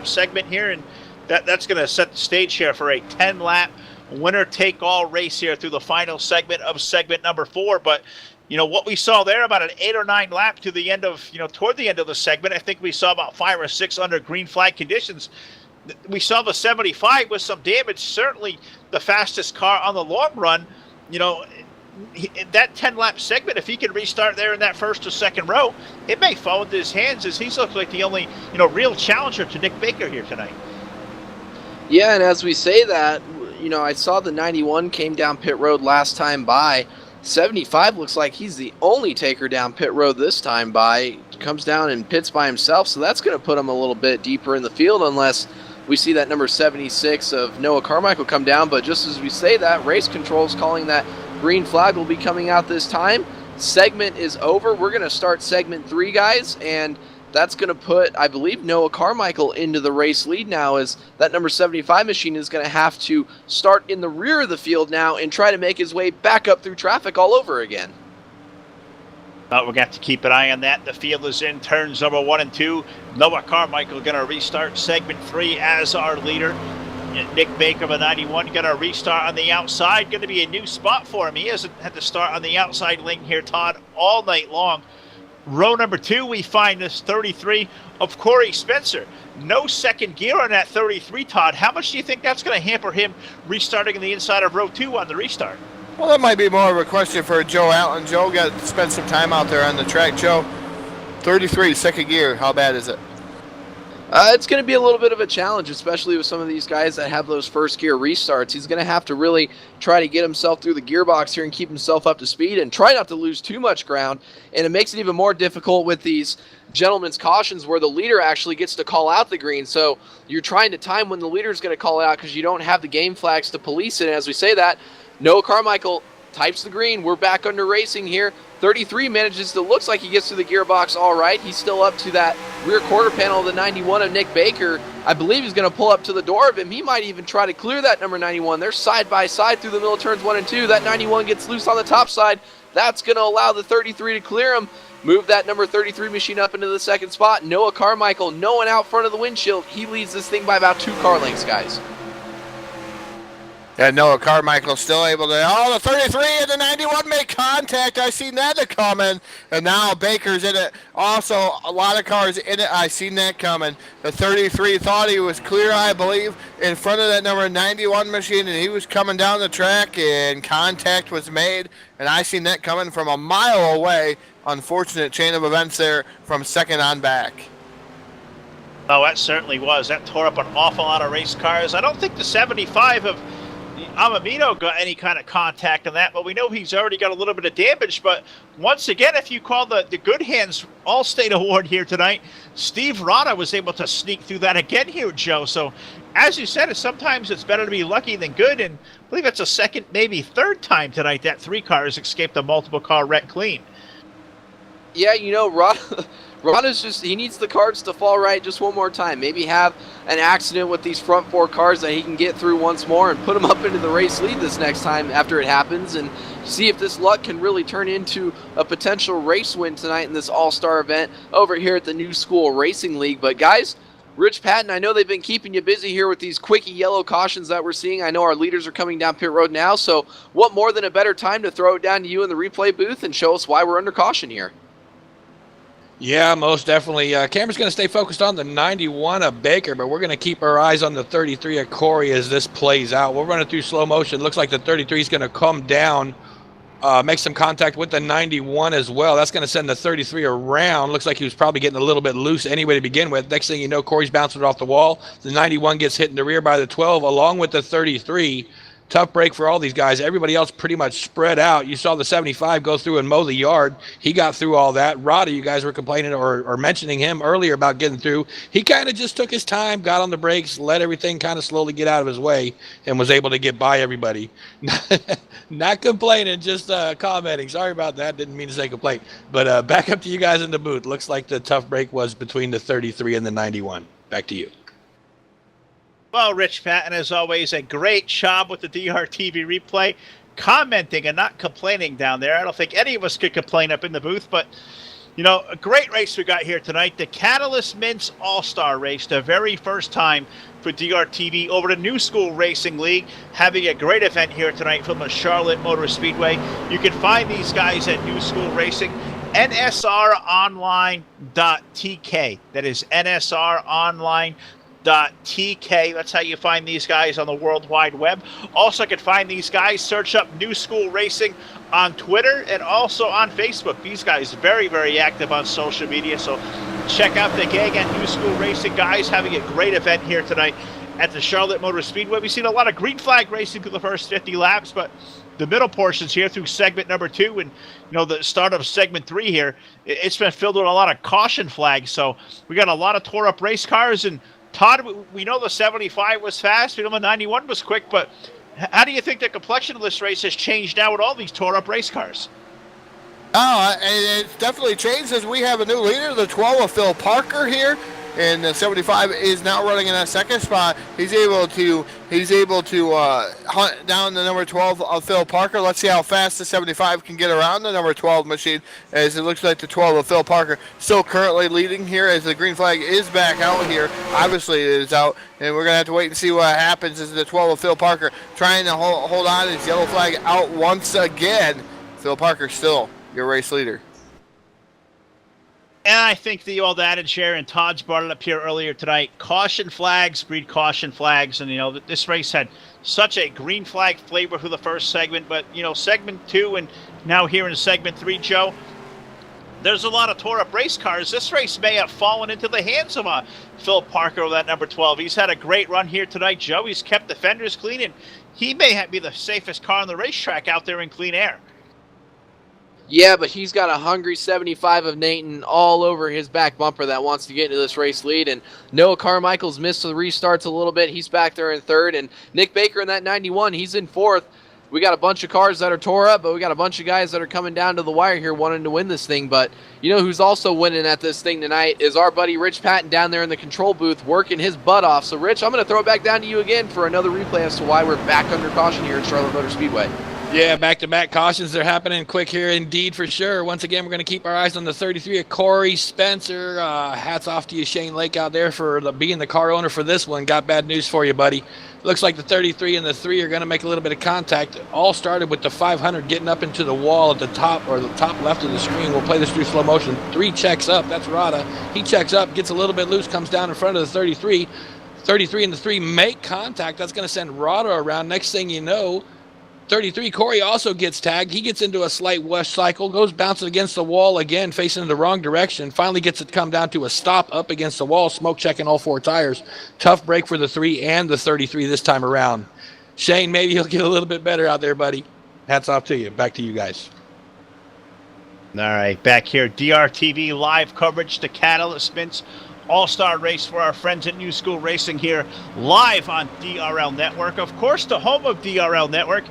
[SPEAKER 2] segment here, and that's going to set the stage here for a 10-lap winner-take-all race here through the final segment of segment number 4. But what we saw there, about an 8 or 9 lap to the end of, toward the end of the segment, I think we saw about 5 or 6 under green flag conditions. We saw the 75 with some damage, certainly the fastest car on the long run. That 10-lap segment, if he can restart there in that first or second row, it may fall into his hands, as he looks like the only, real challenger to Nick Baker here tonight.
[SPEAKER 3] Yeah, and as we say that, I saw the 91 came down pit road last time by. 75 looks like he's the only taker down pit road this time by. Comes down and pits by himself, so that's going to put him a little bit deeper in the field, unless we see that number 76 of Noah Carmichael come down. But just as we say that, race control's calling that green flag will be coming out this time. Segment is over. We're going to start segment 3, guys, and that's going to put, I believe, Noah Carmichael into the race lead now, as that number 75 machine is going to have to start in the rear of the field now and try to make his way back up through traffic all over again.
[SPEAKER 2] We're going to have to keep an eye on that. The field is in turns number 1 and 2. Noah Carmichael going to restart segment 3 as our leader. Nick Baker of a 91 going to restart on the outside. Going to be a new spot for him. He hasn't had to start on the outside lane here, Todd, all night long. Row number 2, we find this 33 of Corey Spencer. No second gear on that 33, Todd. How much do you think that's going to hamper him restarting in the inside of row 2 on the restart?
[SPEAKER 4] Well, that might be more of a question for Joe Allen. Joe got to spend some time out there on the track. Joe, 33, second gear, how bad is it?
[SPEAKER 3] It's going to be a little bit of a challenge, especially with some of these guys that have those first gear restarts. He's going to have to really try to get himself through the gearbox here and keep himself up to speed and try not to lose too much ground. And it makes it even more difficult with these gentlemen's cautions, where the leader actually gets to call out the green. So you're trying to time when the leader is going to call it out, because you don't have the game flags to police it. And as we say that, Noah Carmichael types the green. We're back under racing here. 33 manages to, looks like he gets to the gearbox all right. He's still up to that rear quarter panel of the 91 of Nick Baker. I believe he's going to pull up to the door of him. He might even try to clear that number 91. They're side by side through the middle of turns 1 and 2. That 91 gets loose on the top side. That's going to allow the 33 to clear him. Move that number 33 machine up into the second spot. Noah Carmichael, no one out front of the windshield. He leads this thing by about 2 car lengths, guys.
[SPEAKER 4] And Noah Carmichael still able to, the 33 and the 91 make contact. I seen that coming. And now Baker's in it. Also, a lot of cars in it. I seen that coming. The 33 thought he was clear, I believe, in front of that number 91 machine, and he was coming down the track, and contact was made. And I seen that coming from a mile away. Unfortunate chain of events there from second on back.
[SPEAKER 2] Oh, that certainly was. That tore up an awful lot of race cars. I don't think the 75 of Amamito got any kind of contact on that, but we know he's already got a little bit of damage. But once again, if you call the Good Hands All-State Award here tonight, Steve Rada was able to sneak through that again here, Joe. So, as you said, sometimes it's better to be lucky than good, and I believe it's a second, maybe third time tonight that 3 cars escaped a multiple car wreck clean.
[SPEAKER 3] Yeah, Rada's just, he needs the cards to fall right just one more time. Maybe have an accident with these front 4 cars that he can get through once more and put them up into the race lead this next time after it happens, and see if this luck can really turn into a potential race win tonight in this all-star event over here at the New School Racing League. But guys, Rich Patton, I know they've been keeping you busy here with these quickie yellow cautions that we're seeing. I know our leaders are coming down pit road now, so what more than a better time to throw it down to you in the replay booth and show us why we're under caution here?
[SPEAKER 5] Yeah, most definitely. Camera's going to stay focused on the 91 of Baker, but we're going to keep our eyes on the 33 of Corey as this plays out. We'll run it through slow motion. Looks like the 33 is going to come down Make some contact with the 91 as well. That's going to send the 33 around. Looks like he was probably getting a little bit loose anyway to begin with. Next thing you know, Corey's bouncing it off the wall. The 91 gets hit in the rear by the 12 along with the 33. Tough break for all these guys. Everybody else pretty much spread out. You saw the 75 go through and mow the yard. He got through all that. Roddy, you guys were complaining or mentioning him earlier about getting through. He kind of just took his time, got on the brakes, let everything kind of slowly get out of his way, and was able to get by everybody. Not complaining, just commenting. Sorry about that. Didn't mean to say complaint. But back up to you guys in the booth. Looks like the tough break was between the 33 and the 91. Back to you.
[SPEAKER 2] Well, Rich Patton, as always, a great job with the DRTV replay, commenting and not complaining down there. I don't think any of us could complain up in the booth, but, you know, a great race we got here tonight. The Catalyst Mints All-Star Race, the very first time for DRTV over the New School Racing League, having a great event here tonight from the Charlotte Motor Speedway. You can find these guys at New School Racing, nsronline.tk. That is nsronline.tk. That's how you find these guys on the World Wide Web. Also, you can find these guys, search up New School Racing on Twitter and also on Facebook. These guys very, very active on social media, so check out the gang at New School Racing. Guys having a great event here tonight at the Charlotte Motor Speedway. We've seen a lot of green flag racing through the first 50 laps, but the middle portions here through segment number 2 and, you know, the start of segment 3 here, it's been filled with a lot of caution flags. So we got a lot of tore up race cars. And Todd, we know the 75 was fast, we know the 91 was quick, but how do you think the complexion of this race has changed now with all these tore up race cars?
[SPEAKER 4] Oh, and it's definitely changed as we have a new leader, the 12 of Phil Parker here, and the 75 is now running in that second spot. He's able to hunt down the number 12 of Phil Parker. Let's see how fast the 75 can get around the number 12 machine, as it looks like the 12 of Phil Parker still currently leading here as the green flag is back out here. Obviously it is out, and we're going to have to wait and see what happens as the 12 of Phil Parker trying to hold on. His yellow flag out once again. Phil Parker still your race leader.
[SPEAKER 2] And I think the old adage here, and Todd's brought it up here earlier tonight, caution flags breed caution flags. And, you know, this race had such a green flag flavor for the first segment. But, you know, segment 2 and now here in segment 3, Joe, there's a lot of tore up race cars. This race may have fallen into the hands of Phil Parker or that number 12. He's had a great run here tonight, Joe. He's kept the fenders clean, and he may be the safest car on the racetrack out there in clean air.
[SPEAKER 3] Yeah, but he's got a hungry 75 of Nathan all over his back bumper that wants to get into this race lead. And Noah Carmichael's missed the restarts a little bit. He's back there in third. And Nick Baker in that 91, he's in fourth. We got a bunch of cars that are tore up, but we got a bunch of guys that are coming down to the wire here wanting to win this thing. But you know who's also winning at this thing tonight is our buddy Rich Patton down there in the control booth working his butt off. So, Rich, I'm going to throw it back down to you again for another replay as to why we're back under caution here at Charlotte Motor Speedway.
[SPEAKER 5] Yeah, back-to-back cautions. They're happening quick here indeed for sure. Once again, we're going to keep our eyes on the 33 of Corey Spencer. Hats off to you, Shane Lake, out there for being the car owner for this one. Got bad news for you, buddy. Looks like the 33 and the 3 are going to make a little bit of contact. It all started with the 500 getting up into the wall at the top or the top left of the screen. We'll play this through slow motion. 3 checks up. That's Rada. He checks up, gets a little bit loose, comes down in front of the 33. 33 and the 3 make contact. That's going to send Rada around. Next thing you know, 33, Corey also gets tagged. He gets into a slight west cycle, goes bouncing against the wall again, facing in the wrong direction. Finally gets it to come down to a stop up against the wall, smoke checking all 4 tires. Tough break for the 3 and the 33 this time around. Shane, maybe he'll get a little bit better out there, buddy. Hats off to you. Back to you guys.
[SPEAKER 2] All right, back here, DRTV live coverage, the Catalyst Mints All-Star Race for our friends at New School Racing here, live on DRL Network. Of course, the home of DRL Network,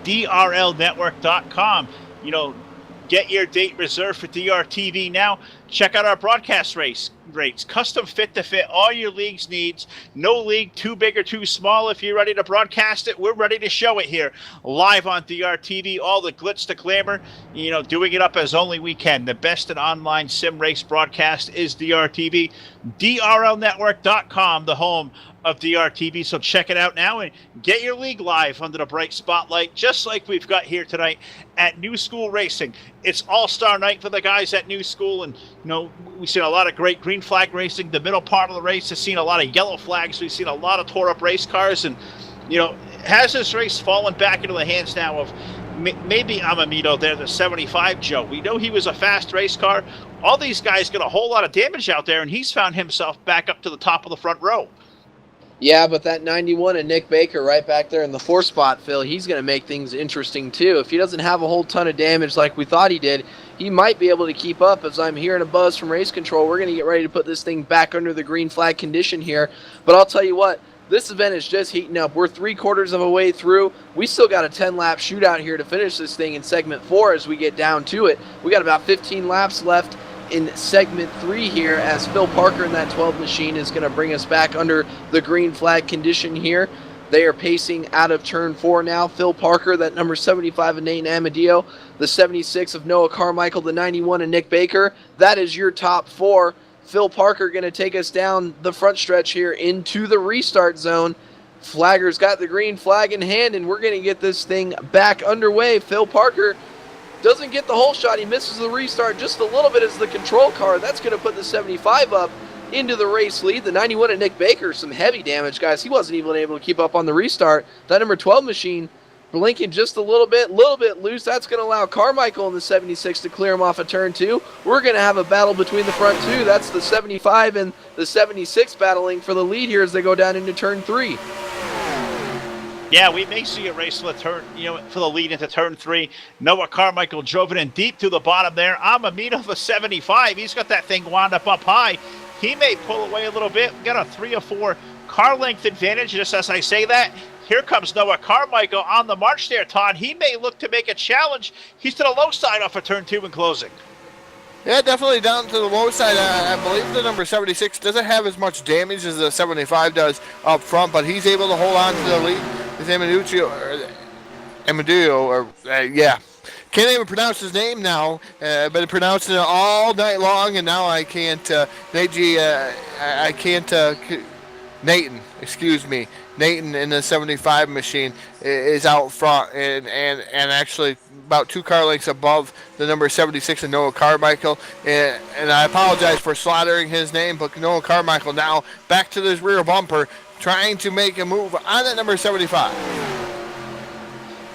[SPEAKER 2] DRLnetwork.com. You know, get your date reserved for DRTV now. Check out our broadcast rates. Custom fit to fit all your league's needs. No league too big or too small. If you're ready to broadcast it, we're ready to show it here. Live on DRTV, all the glitz to glamour, you know, doing it up as only we can. The best in online sim race broadcast is DRTV. DRLnetwork.com, the home of DRTV. So check it out now and get your league live under the bright spotlight, just like we've got here tonight at New School Racing. It's all-star night for the guys at New School, and you know, we've seen a lot of great green flag racing. The middle part of the race has seen a lot of yellow flags. We've seen a lot of tore up race cars, and you know, has this race fallen back into the hands now of maybe Amamito there, the 75, Joe. We know he was a fast race car. All these guys get a whole lot of damage out there, and he's found himself back up to the top of the front row.
[SPEAKER 3] Yeah, but that 91 and Nick Baker right back there in the 4 spot, Phil, he's going to make things interesting too. If he doesn't have a whole ton of damage like we thought he did, he might be able to keep up. As I'm hearing a buzz from race control, we're going to get ready to put this thing back under the green flag condition here. But I'll tell you what, this event is just heating up. We're 3/4 of a way through. We still got a 10-lap shootout here to finish this thing in segment 4 as we get down to it. We got about 15 laps left in segment 3 here, as Phil Parker in that 12 machine is going to bring us back under the green flag condition here. They are pacing out of turn 4 now. Phil Parker, that number 75 of Nate Amadeo, the 76 of Noah Carmichael, the 91 of Nick Baker. That is your top 4. Phil Parker going to take us down the front stretch here into the restart zone. Flagger's got the green flag in hand, and we're going to get this thing back underway. Phil Parker doesn't get the whole shot. He misses the restart just a little bit as the control car. That's going to put the 75 up into the race lead. The 91 of Nick Baker, some heavy damage, guys. He wasn't even able to keep up on the restart. That number 12 machine blinking just a little bit loose. That's going to allow Carmichael in the 76 to clear him off of turn 2. We're going to have a battle between the front 2. That's the 75 and the 76 battling for the lead here as they go down into turn 3.
[SPEAKER 2] Yeah, we may see a race for the turn, for the lead into turn 3. Noah Carmichael drove it in deep to the bottom there. Amamito, the 75, he's got that thing wound up high. He may pull away a little bit. We got a 3 or 4 car length advantage. Just as I say that, here comes Noah Carmichael on the march there, Todd. He may look to make a challenge. He's to the low side off of turn 2 in closing.
[SPEAKER 4] Yeah, definitely down to the low side. I believe the number 76 doesn't have as much damage as the 75 does up front, but he's able to hold on to the lead. It's Amadeo, yeah. Can't even pronounce his name now. Been pronouncing it all night long, and now I can't. Nathan, excuse me. Nathan in the 75 machine is out front and actually about 2 car lengths above the number 76 of Noah Carmichael. And I apologize for slaughtering his name, but Noah Carmichael now back to this rear bumper, trying to make a move on that number 75.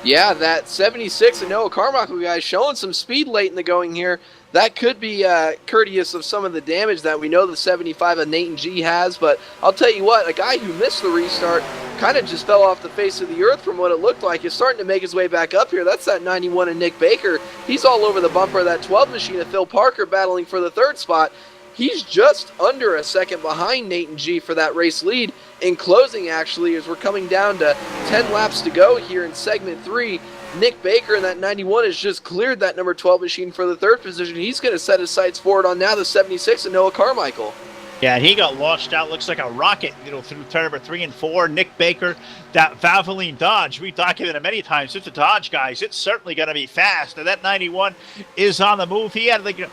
[SPEAKER 3] Yeah, that 76 of Noah Carmichael, guys, showing some speed late in the going here. That could be courteous of some of the damage that we know the 75 of Nathan G has, but I'll tell you what, a guy who missed the restart kind of just fell off the face of the earth from what it looked like. Is starting to make his way back up here. That's that 91 of Nick Baker. He's all over the bumper of that 12 machine of Phil Parker battling for the 3rd spot. He's just under a second behind Nathan G for that race lead. In closing, actually, as we're coming down to 10 laps to go here in segment 3, Nick Baker in that 91 has just cleared that number 12 machine for the 3rd position. He's going to set his sights forward on now the 76 of Noah Carmichael.
[SPEAKER 2] Yeah, and he got launched out, looks like a rocket, through turn number 3 and 4. Nick Baker, that Valvoline Dodge, we documented many times. It's a Dodge, guys. It's certainly going to be fast. And that 91 is on the move. He had a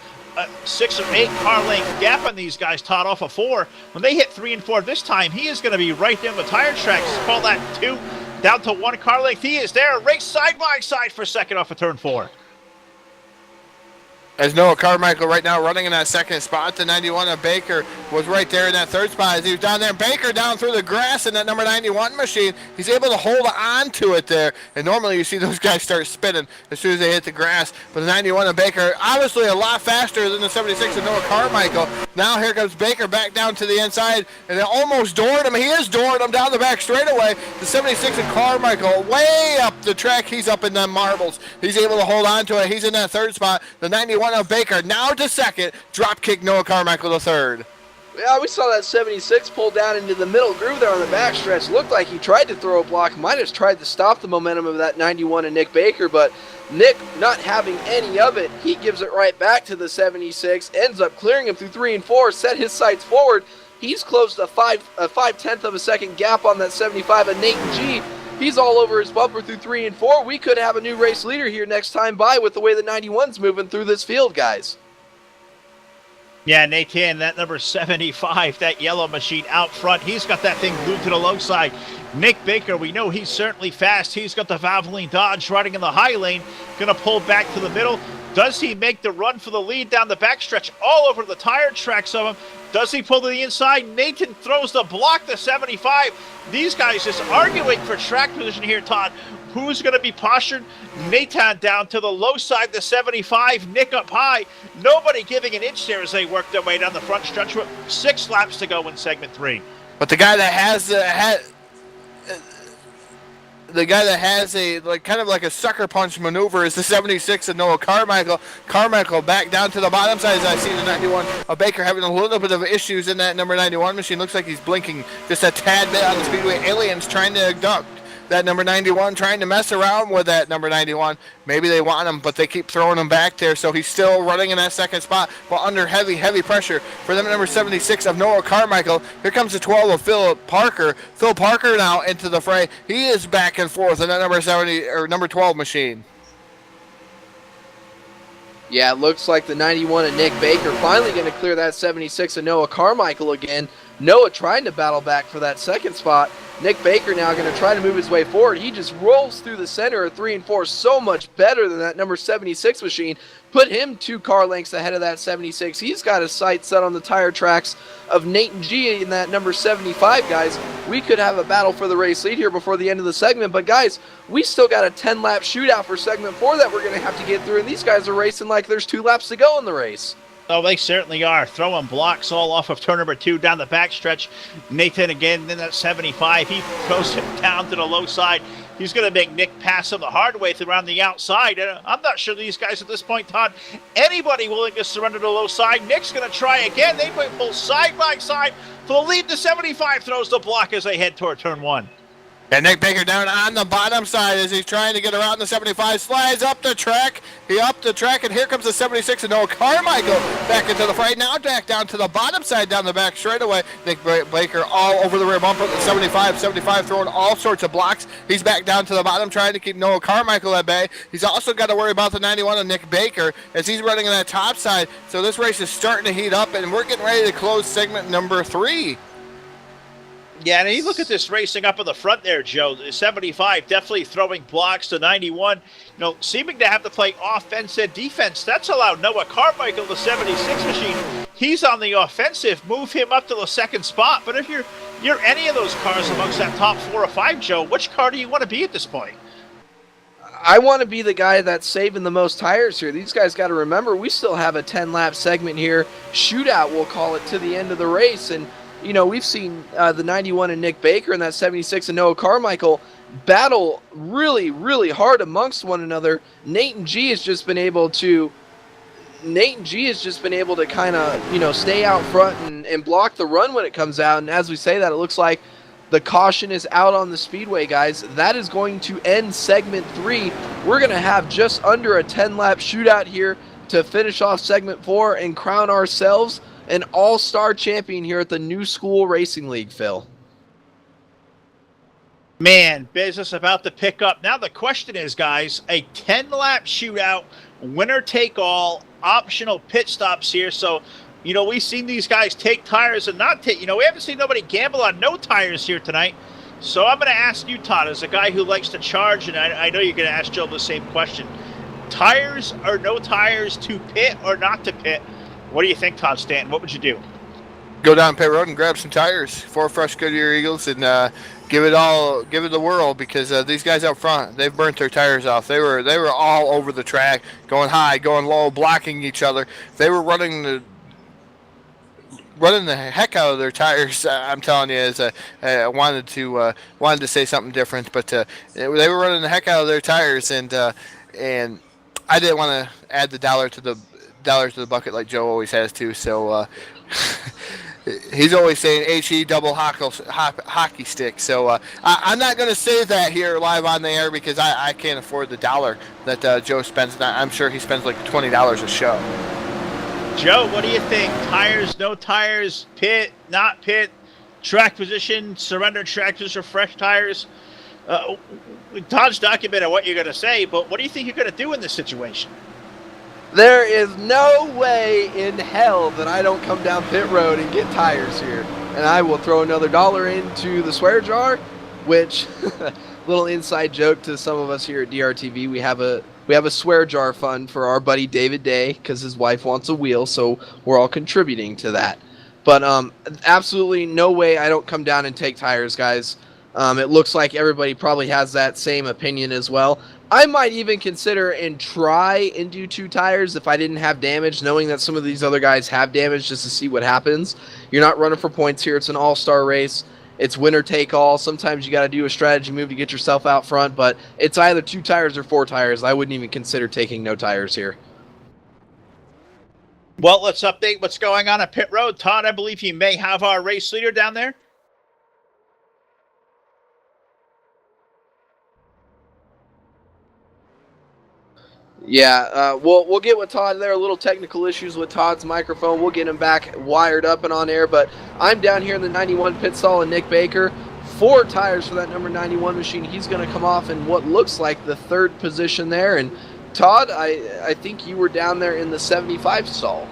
[SPEAKER 2] 6 or 8 car length gap on these guys, Todd, off of 4. When they hit 3 and 4 this time, he is going to be right there on the tire tracks. Call that 2 down to 1 car length. He is there, race side by side for second off of turn 4.
[SPEAKER 4] As Noah Carmichael right now running in that 2nd spot. The 91 of Baker was right there in that 3rd spot. As he was down there, Baker down through the grass in that number 91 machine. He's able to hold on to it there. And normally you see those guys start spinning as soon as they hit the grass. But the 91 of Baker, obviously a lot faster than the 76 of Noah Carmichael. Now here comes Baker back down to the inside. And they almost doored him. He is dooring him down the back straightaway. The 76 of Carmichael way up the track. He's up in them marbles. He's able to hold on to it. He's in that 3rd spot. The 91 of Baker now to 2nd, drop kick Noah Carmichael to 3rd.
[SPEAKER 3] Yeah, we saw that 76 pull down into the middle groove there on the backstretch. Looked like he tried to throw a block, might have tried to stop the momentum of that 91 of Nick Baker, but Nick not having any of it, he gives it right back to the 76, ends up clearing him through 3 and 4, set his sights forward. He's closed a 5/10 of a second gap on that 75 of Nathan G. He's all over his bumper through 3 and 4. We could have a new race leader here next time by with the way the 91's moving through this field, guys.
[SPEAKER 2] Yeah, Nathan, that number 75, that yellow machine out front, he's got that thing glued to the low side. Nick Baker, we know he's certainly fast. He's got the Valvoline Dodge riding in the high lane. Going to pull back to the middle. Does he make the run for the lead down the backstretch all over the tire tracks of him? Does he pull to the inside? Nathan throws the block to 75. These guys just arguing for track position here, Todd. Who's going to be postured? Nathan down to the low side, the 75. Nick up high. Nobody giving an inch there as they work their way down the front stretch with 6 laps to go in segment 3.
[SPEAKER 4] But the guy that has a kind of like a sucker punch maneuver is the 76 of Noah Carmichael. Carmichael back down to the bottom side as I see the 91 of Baker having a little bit of issues in that number 91 machine. Looks like he's blinking just a tad bit on the speedway. Aliens trying to abduct that number 91, trying to mess around with that number 91. Maybe they want him, but they keep throwing him back there, so he's still running in that second spot, but under heavy pressure for the number 76 of Noah Carmichael. Here comes the 12 of Phil Parker. Phil Parker now into the fray. He is back and forth in that number 70 or number 12 machine.
[SPEAKER 3] Yeah, it looks like the 91 of Nick Baker finally going to clear that 76 of Noah Carmichael again. Noah trying to battle back for that second spot. Nick Baker now going to try to move his way forward. He just rolls through the center of 3 and 4 so much better than that number 76 machine. Put him 2 car lengths ahead of that 76. He's got his sights set on the tire tracks of Nathan G in that number 75, guys. We could have a battle for the race lead here before the end of the segment, but guys, we still got a 10-lap shootout for segment 4 that we're going to have to get through, and these guys are racing like there's 2 laps to go in the race.
[SPEAKER 2] Oh, they certainly are. Throwing blocks all off of turn number 2 down the backstretch. Nathan again in that 75. He throws him down to the low side. He's going to make Nick pass him the hard way around the outside. And I'm not sure these guys at this point, Todd, anybody willing to surrender to the low side. Nick's going to try again. They went both side by side for the lead. The 75 throws the block as they head toward turn 1.
[SPEAKER 4] And Nick Baker down on the bottom side as he's trying to get around the 75, slides up the track. He upped the track, and here comes the 76 and Noah Carmichael back into the fray. Now back down to the bottom side, down the back straightaway. Nick Baker all over the rear bumper. The 75 throwing all sorts of blocks. He's back down to the bottom trying to keep Noah Carmichael at bay. He's also got to worry about the 91 of Nick Baker as he's running on that top side. So this race is starting to heat up, and we're getting ready to close segment number 3.
[SPEAKER 2] Yeah, and you look at this racing up in the front there, Joe. The 75 definitely throwing blocks to 91. Seeming to have to play offense and defense. That's allowed Noah Carmichael, the 76 machine. He's on the offensive. Move him up to the second spot. But if you're any of those cars amongst that top 4 or 5, Joe, which car do you want to be at this point?
[SPEAKER 3] I want to be the guy that's saving the most tires here. These guys got to remember, we still have a 10-lap segment here. Shootout, we'll call it, to the end of the race. And we've seen the 91 and Nick Baker and that 76 and Noah Carmichael battle really, really hard amongst one another. Nathan G has just been able to kind of, stay out front and block the run when it comes out. And as we say that, it looks like the caution is out on the speedway, guys. That is going to end segment 3. We're going to have just under a 10-lap shootout here to finish off segment 4 and crown ourselves an all-star champion here at the New School Racing League, Phil.
[SPEAKER 2] Man, business about to pick up. Now the question is, guys, a 10-lap shootout, winner take all, optional pit stops here. So, we've seen these guys take tires and not take. We haven't seen nobody gamble on no tires here tonight. So I'm going to ask you, Todd, as a guy who likes to charge, and I know you're going to ask Joe the same question. Tires or no tires, to pit or not to pit? What do you think, Todd Stanton? What would you do?
[SPEAKER 4] Go down pit road and grab some tires, 4 fresh Goodyear Eagles, and give it the whirl, because these guys up front, they've burnt their tires off. They were all over the track, going high, going low, blocking each other. They were running the heck out of their tires. I'm telling you, as I wanted to say something different, but they were running the heck out of their tires, and I didn't want to add the dollar to the bucket like Joe always has to. So he's always saying HE double hockey stick. So I'm not going to say that here live on the air, because I can't afford the dollar that Joe spends. I'm sure he spends like $20 a show.
[SPEAKER 2] Joe, what do you think? Tires, no tires, pit, not pit, track position, surrender track position, fresh tires? Todd's documented what you're going to say, but what do you think you're going to do in this situation?
[SPEAKER 3] There is no way in hell that I don't come down pit road and get tires here. And I will throw another dollar into the swear jar which little inside joke to some of us here at DRTV, we have a swear jar fund for our buddy David Day because his wife wants a wheel, so we're all contributing to that. But absolutely no way I don't come down and take tires, guys. It looks like everybody probably has that same opinion as well. I might even consider and try and do 2 tires if I didn't have damage, knowing that some of these other guys have damage, just to see what happens. You're not running for points here. It's an all-star race. It's winner take all. Sometimes you got to do a strategy move to get yourself out front, but it's either 2 tires or 4 tires. I wouldn't even consider taking no tires here.
[SPEAKER 2] Well, let's update what's going on at pit road. Todd, I believe you may have our race leader down there.
[SPEAKER 3] Yeah, we'll get with Todd there. A little technical issues with Todd's microphone. We'll get him back wired up and on air. But I'm down here in the 91 pit stall, and Nick Baker, 4 tires for that number 91 machine. He's going to come off in what looks like the 3rd position there. And Todd, I think you were down there in the 75 stall.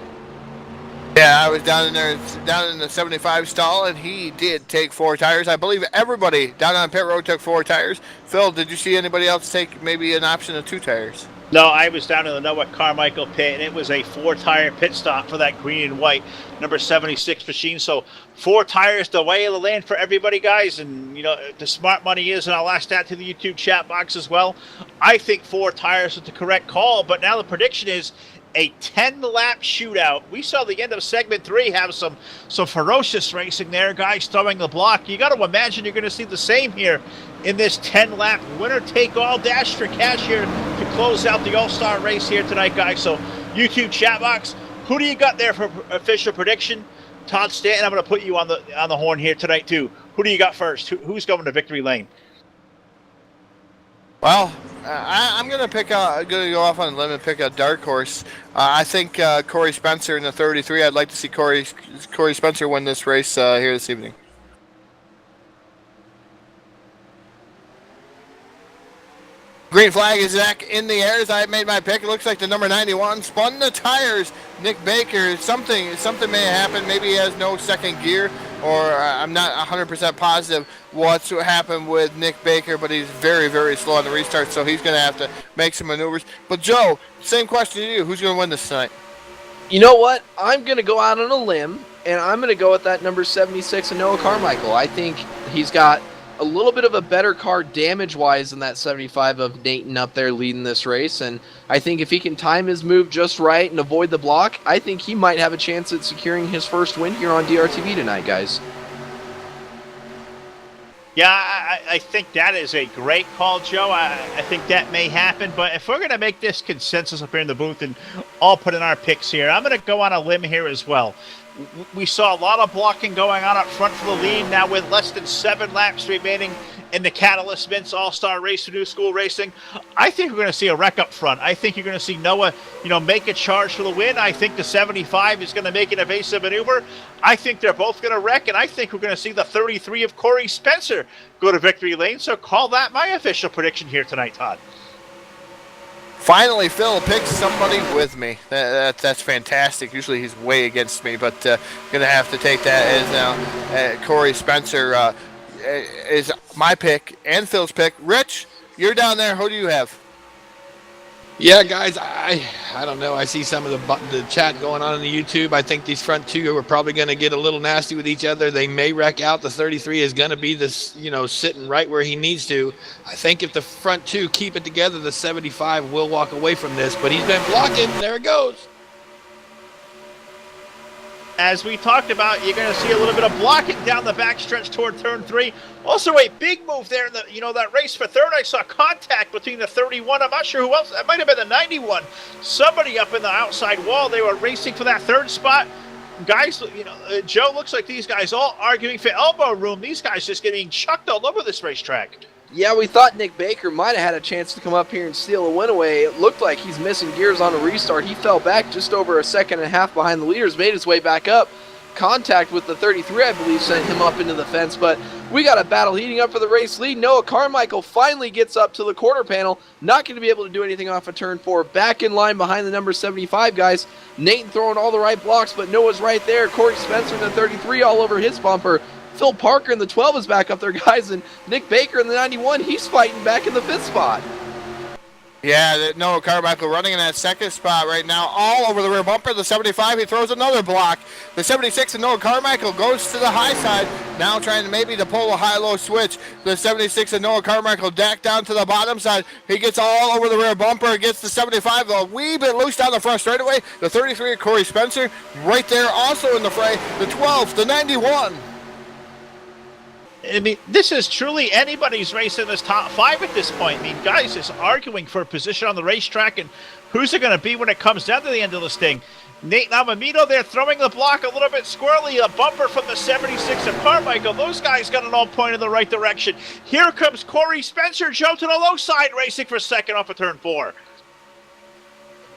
[SPEAKER 4] Yeah, I was down in there, down in the 75 stall, and he did take 4 tires. I believe everybody down on pit road took 4 tires. Phil, did you see anybody else take maybe an option of 2 tires?
[SPEAKER 2] No, I was down in the Noah Carmichael pit, and it was a 4-tire pit stop for that green and white number 76 machine. So 4 tires, the way of the land for everybody, guys. And, you know, the smart money is, and I'll ask that to the YouTube chat box as well. I think 4 tires is the correct call, but now the prediction is a 10-lap shootout. We saw the end of segment 3 have some ferocious racing there, guys throwing the block. You got to imagine you're going to see the same here in this 10-lap winner-take-all dash for cash here to close out the All-Star race here tonight, guys. So YouTube chat box, who do you got there for official prediction? Todd Stanton, I'm going to put you on the horn here tonight too. Who do you got first? Who's going to victory lane?
[SPEAKER 4] Well, I'm going to go off on a limb and pick a dark horse. I think Corey Spencer in the 33. I'd like to see Corey Spencer win this race here this evening. Green flag is back in the air as I made my pick. It looks like the number 91 spun the tires. Nick Baker, something may have happened. Maybe he has no second gear, or I'm not 100% positive what's happened with Nick Baker, but he's very, very slow on the restart, so he's going to have to make some maneuvers. But Joe, same question to you. Who's going to win this tonight?
[SPEAKER 3] You know what? I'm going to go out on a limb, and I'm going to go with that number 76 of Noah Carmichael. I think he's got a little bit of a better car damage-wise than that 75 of Nathan up there leading this race, and I think if he can time his move just right and avoid the block, I think he might have a chance at securing his first win here on DRTV tonight, guys.
[SPEAKER 2] Yeah, I think that is a great call, Joe. I think that may happen, but if we're going to make this consensus up here in the booth and all put in our picks here, I'm going to go on a limb here as well. We saw a lot of blocking going on up front for the lead. Now with less than 7 laps remaining in the Catalyst Vince All-Star Race for New School Racing, I think we're going to see a wreck up front. I think you're going to see Noah, make a charge for the win. I think the 75 is going to make an evasive maneuver. I think they're both going to wreck, and I think we're going to see the 33 of Corey Spencer go to victory lane. So call that my official prediction here tonight, Todd.
[SPEAKER 4] Finally, Phil picks somebody with me. That's fantastic. Usually he's way against me, but going to have to take that as now Corey Spencer is my pick and Phil's pick. Rich, you're down there. Who do you have?
[SPEAKER 5] Yeah, guys, I don't know. I see some of the chat going on the YouTube. I think these front 2 are probably going to get a little nasty with each other. They may wreck out. The 33 is going to be this, sitting right where he needs to. I think if the front 2 keep it together, the 75 will walk away from this. But he's been blocking. There it goes.
[SPEAKER 2] As we talked about, you're going to see a little bit of blocking down the backstretch toward turn 3. Also, a big move there in the, that race for third. I saw contact between the 31. I'm not sure who else. That might have been the 91. Somebody up in the outside wall. They were racing for that 3rd spot. Guys, Joe, looks like these guys all arguing for elbow room. These guys just getting chucked all over this racetrack.
[SPEAKER 3] Yeah, we thought Nick Baker might have had a chance to come up here and steal a win away. It looked like he's missing gears on a restart. He fell back just over a second and a half behind the leaders, made his way back up. Contact with the 33, I believe, sent him up into the fence, but we got a battle heating up for the race lead. Noah Carmichael finally gets up to the quarter panel, not going to be able to do anything off of turn 4. Back in line behind the number 75 guys. Nathan throwing all the right blocks, but Noah's right there. Corey Spencer in the 33 all over his bumper. Phil Parker in the 12 is back up there, guys, and Nick Baker in the 91, he's fighting back in the 5th spot.
[SPEAKER 4] Yeah, Noah Carmichael running in that second spot right now, all over the rear bumper. The 75, he throws another block. The 76 and Noah Carmichael goes to the high side, now trying maybe to pull a high-low switch. The 76 and Noah Carmichael back down to the bottom side. He gets all over the rear bumper, gets the 75 a wee bit loose down the front straightaway. The 33 of Corey Spencer right there also in the fray. The 12, the 91.
[SPEAKER 2] I mean, this is truly anybody's race in this top 5 at this point. I mean, guys is arguing for a position on the racetrack, and who's it going to be when it comes down to the end of this thing? Nate Namamito there throwing the block a little bit squirrely, a bumper from the 76 of Carmichael. Those guys got it all pointed in the right direction. Here comes Corey Spencer, Joe, to the low side, racing for second off of turn 4.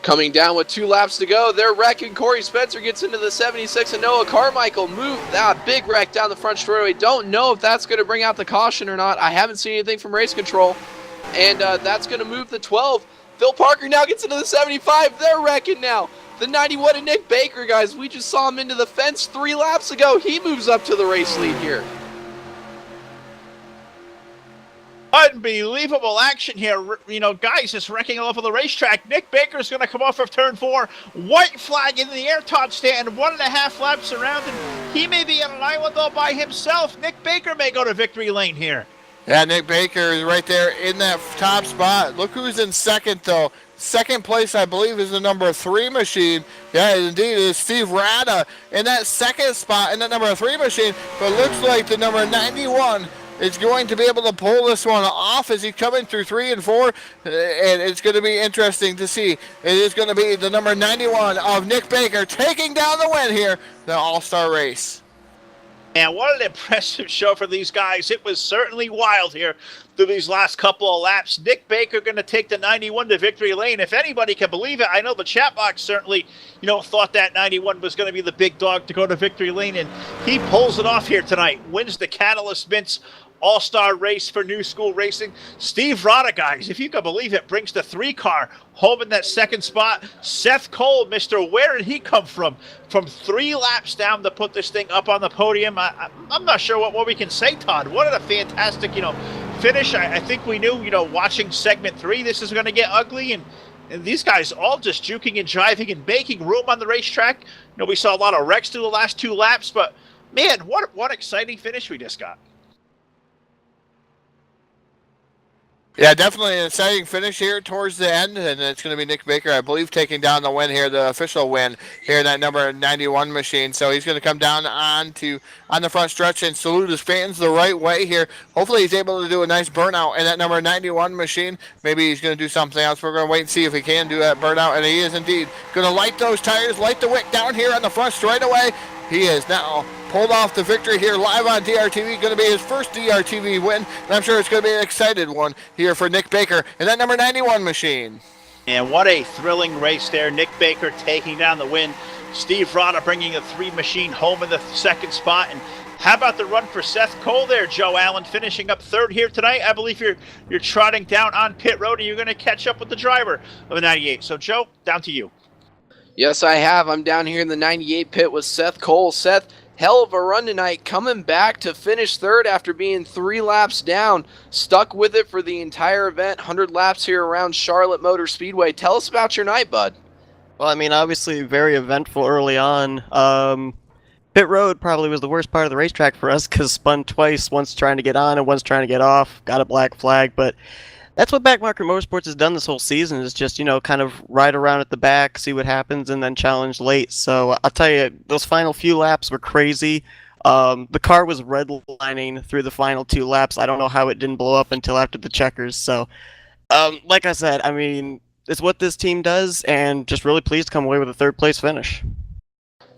[SPEAKER 3] Coming down with 2 laps to go, they're wrecking. Corey Spencer gets into the 76, and Noah Carmichael moved that big wreck down the front straightaway. Don't know if that's going to bring out the caution or not. I haven't seen anything from race control, and that's going to move the 12. Phil Parker now gets into the 75. They're wrecking now. The 91 and Nick Baker, guys, we just saw him into the fence 3 laps ago. He moves up to the race lead here.
[SPEAKER 2] Unbelievable action here. You know, guys is wrecking all over the racetrack. Nick Baker's going to come off of turn 4. White flag in the air, Todd Stanton. 1.5 laps around, and he may be on an island all by himself. Nick Baker may go to victory lane here.
[SPEAKER 4] Yeah, Nick Baker is right there in that top spot. Look who's in second, though. Second place, I believe, is the number 3 machine. Yeah, indeed, it is Steve Rada in that second spot in that number 3 machine. But looks like the number 91 is going to be able to pull this one off as he's coming through 3 and 4, and it's going to be interesting to see. It is going to be the number 91 of Nick Baker taking down the win here, the All-Star race.
[SPEAKER 2] And what an impressive show for these guys. It was certainly wild here through these last couple of laps. Nick Baker going to take the 91 to victory lane. If anybody can believe it, I know the chat box certainly, thought that 91 was going to be the big dog to go to victory lane, and he pulls it off here tonight. Wins the Catalyst Mints All-Star race for New School Racing. Steve Rada, guys, if you can believe it, brings the 3-car home in that second spot. Seth Cole, Mr. Where did he come from? From 3 laps down to put this thing up on the podium. I'm not sure what we can say, Todd. What a fantastic, finish. I think we knew, watching segment 3, this is going to get ugly, and these guys all just juking and jiving and making room on the racetrack. We saw a lot of wrecks through the last 2 laps, but man, what exciting finish we just got.
[SPEAKER 4] Yeah, definitely an exciting finish here towards the end, and it's going to be Nick Baker, I believe, taking down the win here, the official win here in that number 91 machine. So he's going to come down on the front stretch and salute his fans the right way here. Hopefully he's able to do a nice burnout in that number 91 machine. Maybe he's going to do something else. We're going to wait and see if he can do that burnout, and he is indeed going to light those tires, light the wick down here on the front straightaway. He is now pulled off the victory here live on DRTV. Going to be his first DRTV win, and I'm sure it's going to be an excited one here for Nick Baker in that number 91 machine.
[SPEAKER 2] And what a thrilling race there. Nick Baker taking down the win. Steve Rada bringing the 3 machine home in the second spot. And how about the run for Seth Cole there, Joe Allen, finishing up 3rd here tonight? I believe you're trotting down on pit road, and you're going to catch up with the driver of the 98. So, Joe, down to you.
[SPEAKER 3] Yes, I have. I'm down here in the 98 pit with Seth Cole. Seth, hell of a run tonight, coming back to finish 3rd after being 3 laps down. Stuck with it for the entire event, 100 laps here around Charlotte Motor Speedway. Tell us about your night, bud.
[SPEAKER 6] Well, I mean, obviously very eventful early on. Pit road probably was the worst part of the racetrack for us because spun twice, once trying to get on and once trying to get off. Got a black flag, but that's what Backmarker Motorsports has done this whole season, is just, kind of ride around at the back, see what happens, and then challenge late. So I'll tell you, those final few laps were crazy. The car was redlining through the final 2 laps. I don't know how it didn't blow up until after the checkers. So, like I said, I mean, it's what this team does, and just really pleased to come away with a 3rd place finish.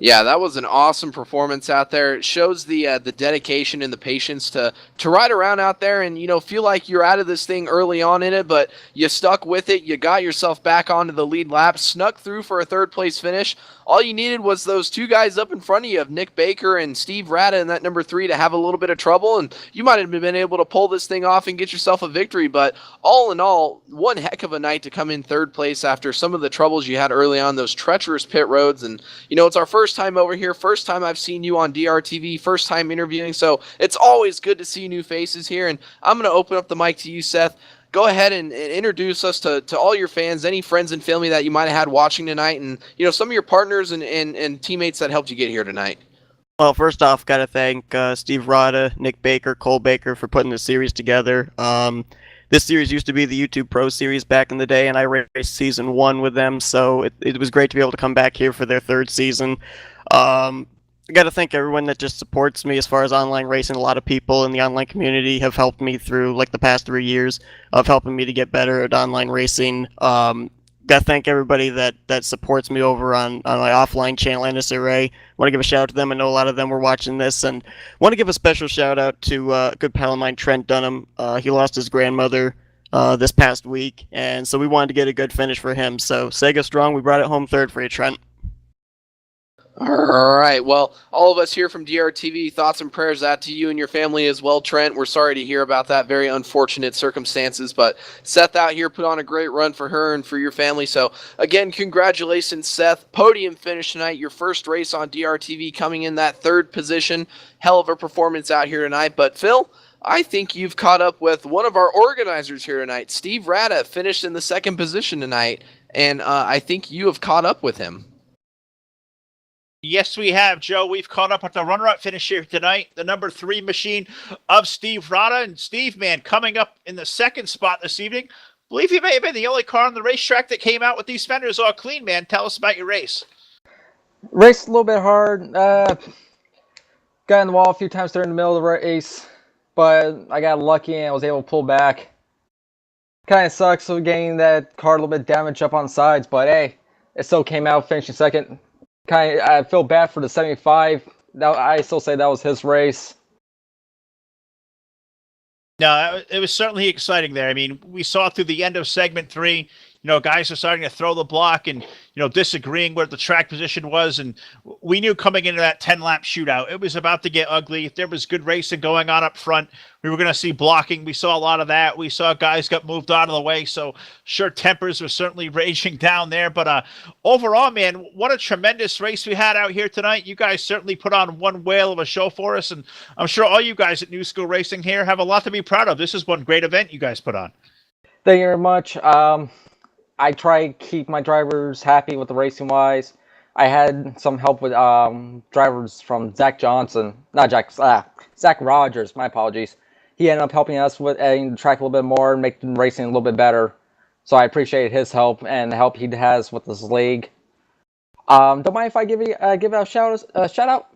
[SPEAKER 3] Yeah, that was an awesome performance out there. It shows the dedication and the patience to ride around out there and, feel like you're out of this thing early on in it, but you stuck with it. You got yourself back onto the lead lap, snuck through for a 3rd place finish. all you needed was those two guys up in front of you, of Nick Baker and Steve Rada in that number 3, to have a little bit of trouble, and you might have been able to pull this thing off and get yourself a victory. But all in all, one heck of a night to come in third place after some of the troubles you had early on, those treacherous pit roads. And, it's our first time over here, first time I've seen you on DRTV, first time interviewing, so it's always good to see new faces here. And I'm going to open up the mic to you, Seth. Go ahead and introduce us to all your fans, any friends and family that you might have had watching tonight, and some of your partners and teammates that helped you get here tonight.
[SPEAKER 6] Well, first off, got to thank Steve Rada, Nick Baker, Cole Baker for putting this series together. This series used to be the YouTube Pro Series back in the day, and I raced Season 1 with them, so it was great to be able to come back here for their third season. I got to thank everyone that just supports me as far as online racing. A lot of people in the online community have helped me through the past 3 years of helping me to get better at online racing. Got to thank everybody that supports me over on my offline channel, NSRA. Want to give a shout out to them. I know a lot of them were watching this, and want to give a special shout out to a good pal of mine, Trent Dunham. He lost his grandmother this past week, and so we wanted to get a good finish for him. So Sega Strong, we brought it home third for you, Trent.
[SPEAKER 3] All right. Well, all of us here from DRTV, thoughts and prayers out to you and your family as well, Trent. We're sorry to hear about that. Very unfortunate circumstances, but Seth out here put on a great run for her and for your family. So, again, congratulations, Seth. Podium finish tonight, your first race on DRTV, coming in that third position. Hell of a performance out here tonight. But, Phil, I think you've caught up with one of our organizers here tonight. Steve Rada finished in the second position tonight, and I think you have caught up with him.
[SPEAKER 2] Yes, we have, Joe. We've caught up with the runner-up finish here tonight, the number 3 machine of Steve Rada. And Steve, man, coming up in the second spot this evening. I believe you may have been the only car on the racetrack that came out with these fenders all clean, man. Tell us about your race.
[SPEAKER 7] Raced a little bit hard. Got in the wall a few times during the middle of the race, but I got lucky and I was able to pull back. Kind of sucks for getting that car a little bit damaged up on the sides, but hey, it still came out finishing second. I feel bad for the 75. I still say that was his race.
[SPEAKER 2] No, it was certainly exciting there. I mean, we saw through the end of segment 3, guys are starting to throw the block and, disagreeing where the track position was. And we knew coming into that 10-lap shootout, it was about to get ugly. If there was good racing going on up front, we were going to see blocking. We saw a lot of that. We saw guys got moved out of the way. So, sure, tempers were certainly raging down there. But overall, man, what a tremendous race we had out here tonight. You guys certainly put on one whale of a show for us. And I'm sure all you guys at New School Racing here have a lot to be proud of. This is one great event you guys put on.
[SPEAKER 7] Thank you very much. I try to keep my drivers happy with the racing wise. I had some help with drivers from Zach Rogers. My apologies. He ended up helping us with adding the track a little bit more and making racing a little bit better. So I appreciate his help and the help he has with this league. Don't mind if I give a shout out?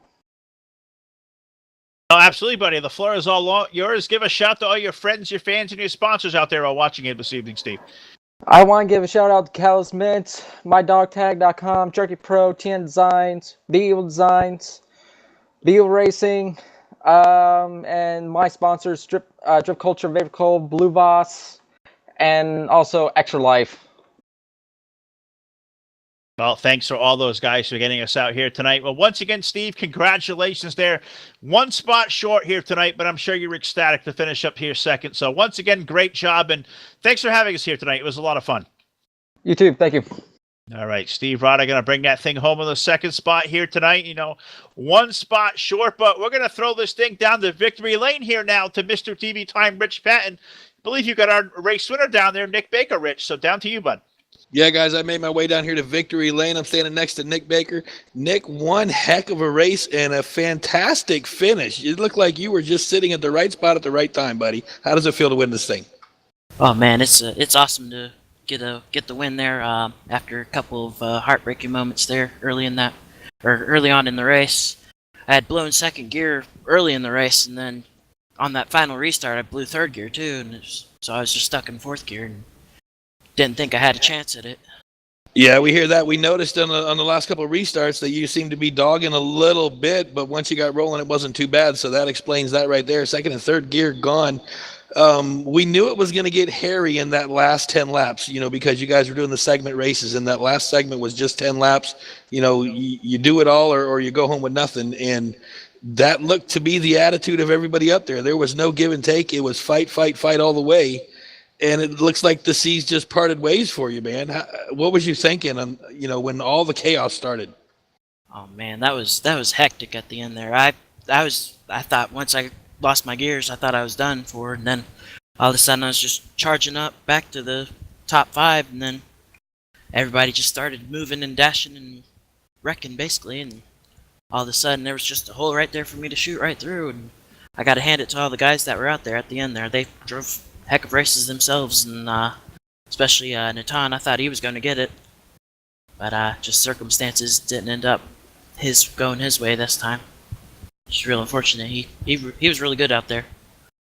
[SPEAKER 2] Oh, absolutely, buddy. The floor is all yours. Give a shout to all your friends, your fans, and your sponsors out there while watching it this evening, Steve.
[SPEAKER 7] I want to give a shout out to Callus Mint, MyDogTag.com, Jerky Pro, TN Designs, Beagle Designs, Beagle Racing, and my sponsors, Drip Culture, Vapor Cold, Blue Voss, and also Extra Life.
[SPEAKER 2] Well, thanks for all those guys for getting us out here tonight. Well, once again, Steve, congratulations there. One spot short here tonight, but I'm sure you're ecstatic to finish up here second. So once again, great job, and thanks for having us here tonight. It was a lot of fun.
[SPEAKER 7] You too. Thank you.
[SPEAKER 2] All right, Steve Rada going to bring that thing home in the second spot here tonight. One spot short, but we're going to throw this thing down the victory lane here now to Mr. TV Time, Rich Patton. I believe you got our race winner down there, Nick Baker, Rich. So down to you, bud.
[SPEAKER 5] Yeah, guys, I made my way down here to Victory Lane. I'm standing next to Nick Baker. Nick, one heck of a race and a fantastic finish. You look like you were just sitting at the right spot at the right time, buddy. How does it feel to win this thing?
[SPEAKER 8] Oh man, it's awesome to get the win there after a couple of heartbreaking moments there early on in the race. I had blown second gear early in the race, and then on that final restart, I blew third gear too, and so I was just stuck in fourth gear and didn't think I had a chance at it.
[SPEAKER 5] Yeah, we hear that. We noticed on the last couple of restarts that you seemed to be dogging a little bit, but once you got rolling, it wasn't too bad. So that explains that right there. Second and third gear gone. We knew it was going to get hairy in that last 10 laps, because you guys were doing the segment races, and that last segment was just 10 laps. You do it all or you go home with nothing. And that looked to be the attitude of everybody up there. There was no give and take. It was fight, fight, fight all the way. And it looks like the seas just parted ways for you, man. What was you thinking when all the chaos started?
[SPEAKER 8] Oh man, that was hectic at the end there. I thought once I lost my gears, I thought I was done for, and then all of a sudden I was just charging up back to the top 5, and then everybody just started moving and dashing and wrecking basically, and all of a sudden there was just a hole right there for me to shoot right through, and I got to hand it to all the guys that were out there at the end there. They drove heck of races themselves, and especially Natan. I thought he was going to get it, but just circumstances didn't end up going his way this time. It's real unfortunate. He was really good out there.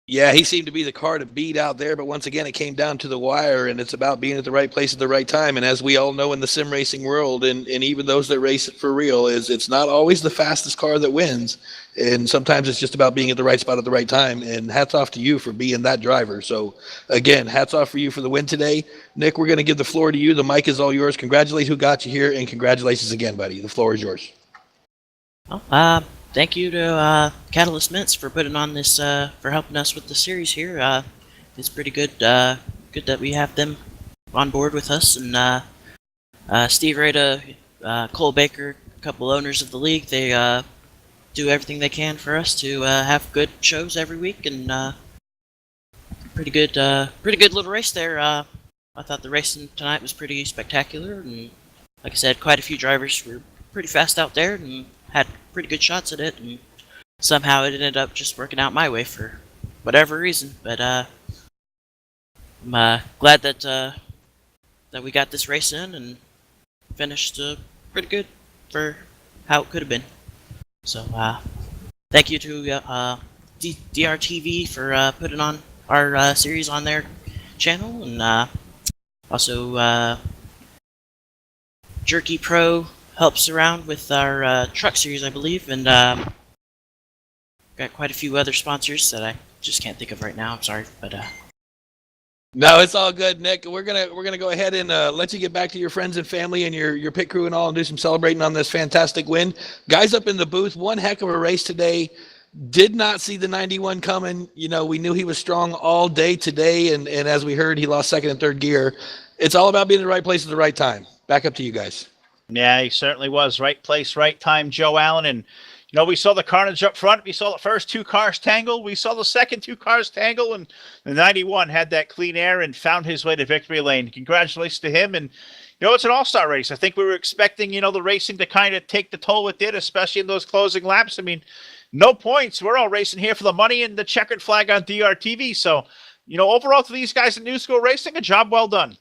[SPEAKER 5] Yeah, he seemed to be the car to beat out there, but once again, it came down to the wire, and it's about being at the right place at the right time. And as we all know in the sim racing world, and even those that race it for real, it's not always the fastest car that wins. And sometimes it's just about being at the right spot at the right time. And hats off to you for being that driver. So, again, hats off for you for the win today. Nick, we're going to give the floor to you. The mic is all yours. Congratulate who got you here, and congratulations again, buddy. The floor is yours.
[SPEAKER 8] Well, thank you to Catalyst Mints for putting on this, for helping us with the series here. It's pretty good. Good that we have them on board with us, and Steve Rada, Cole Baker, a couple owners of the league. They do everything they can for us to have good shows every week, and pretty good little race there. I thought the racing tonight was pretty spectacular, and like I said, quite a few drivers were pretty fast out there and had pretty good shots at it, and somehow it ended up just working out my way for whatever reason. But I'm glad that we got this race in and finished pretty good for how it could have been. So thank you to DRTV for putting on our series on their channel, and also Jerky Pro helps around with our truck series, I believe, and got quite a few other sponsors that I just can't think of right now. I'm sorry, but
[SPEAKER 5] No, it's all good, Nick. We're gonna go ahead and let you get back to your friends and family and your pit crew and all, and do some celebrating on this fantastic win. Guys up in the booth, one heck of a race today. Did not see the 91 coming. We knew he was strong all day today, and as we heard, he lost second and third gear. It's all about being in the right place at the right time. Back up to you guys.
[SPEAKER 2] Yeah, he certainly was. Right place, right time, Joe Allen. And, we saw the carnage up front. We saw the first 2 cars tangle. We saw the second 2 cars tangle. And the 91 had that clean air and found his way to victory lane. Congratulations to him. And, it's an all-star race. I think we were expecting, the racing to kind of take the toll it did, especially in those closing laps. I mean, no points. We're all racing here for the money and the checkered flag on DRTV. So, overall to these guys at New School Racing, a job well done.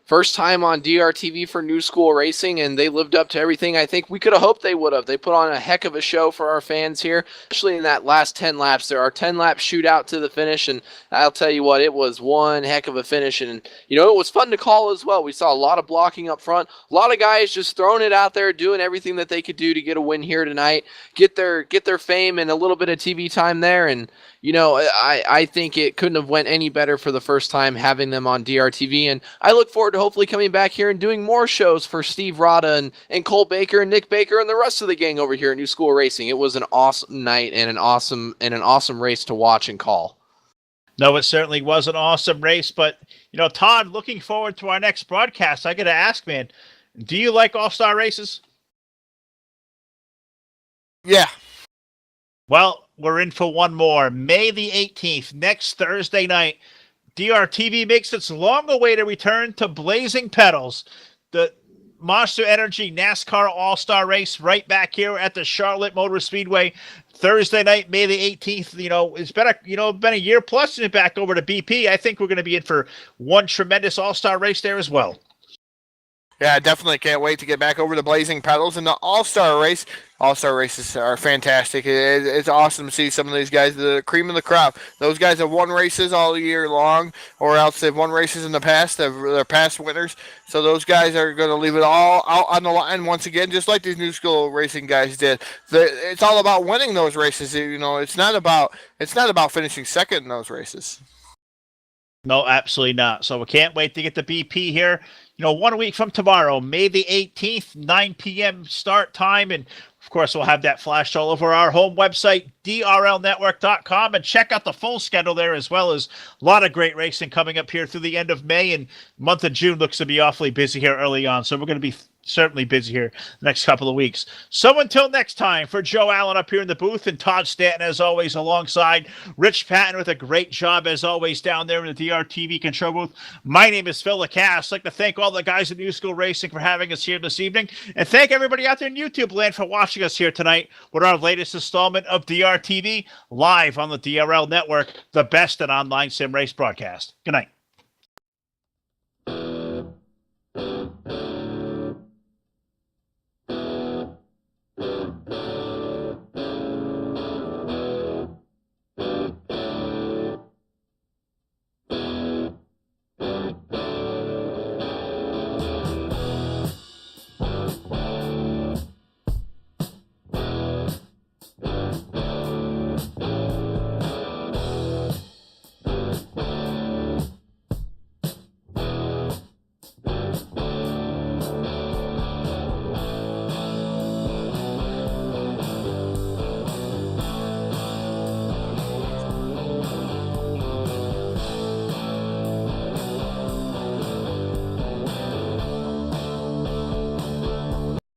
[SPEAKER 3] First time on DRTV for New School Racing, and they lived up to everything I think we could have hoped they would have. They put on a heck of a show for our fans here, especially in that last 10 laps. There are 10 laps shootout to the finish, and I'll tell you what, it was one heck of a finish. And, it was fun to call as well. We saw a lot of blocking up front, a lot of guys just throwing it out there, doing everything that they could do to get a win here tonight, get their fame and a little bit of TV time there. And, I think it couldn't have went any better for the first time having them on DRTV, and I look forward to hopefully coming back here and doing more shows for Steve Rada and Cole Baker and Nick Baker and the rest of the gang over here at New School Racing. It was an awesome night and an awesome race to watch and call.
[SPEAKER 2] No, it certainly was an awesome race, but Todd, looking forward to our next broadcast. I got to ask, man, do you like all-star races?
[SPEAKER 4] Yeah.
[SPEAKER 2] Well, we're in for one more. May the 18th, next Thursday night, DRTV makes its long-awaited return to Blazing Pedals, the Monster Energy NASCAR All-Star Race right back here at the Charlotte Motor Speedway. Thursday night, May the 18th. It's been a year plus since back over to BP. I think we're going to be in for one tremendous All-Star race there as well.
[SPEAKER 4] Yeah, I definitely can't wait to get back over to Blazing Pedals and the All-Star race. All-Star races are fantastic. It's awesome to see some of these guys, the cream of the crop. Those guys have won races all year long, or else they've won races in the past. They're past winners. So those guys are going to leave it all out on the line once again, just like these new school racing guys did. It's all about winning those races. It's not about finishing second in those races.
[SPEAKER 2] No, absolutely not. So we can't wait to get the BP here. 1 week from tomorrow, May the 18th, 9 p.m. start time. And of course, we'll have that flashed all over our home website, drlnetwork.com, and check out the full schedule there, as well as a lot of great racing coming up here through the end of May. And month of June looks to be awfully busy here early on. So we're going to be certainly busy here the next couple of weeks. So until next time, for Joe Allen up here in the booth and Todd Stanton, as always, alongside Rich Patton with a great job, as always, down there in the DRTV control booth. My name is Phil Lacasse. I'd like to thank all the guys at New School Racing for having us here this evening, and thank everybody out there in YouTube land for watching us here tonight with our latest installment of DRTV live on the DRL network, the best in online sim race broadcast. Good night.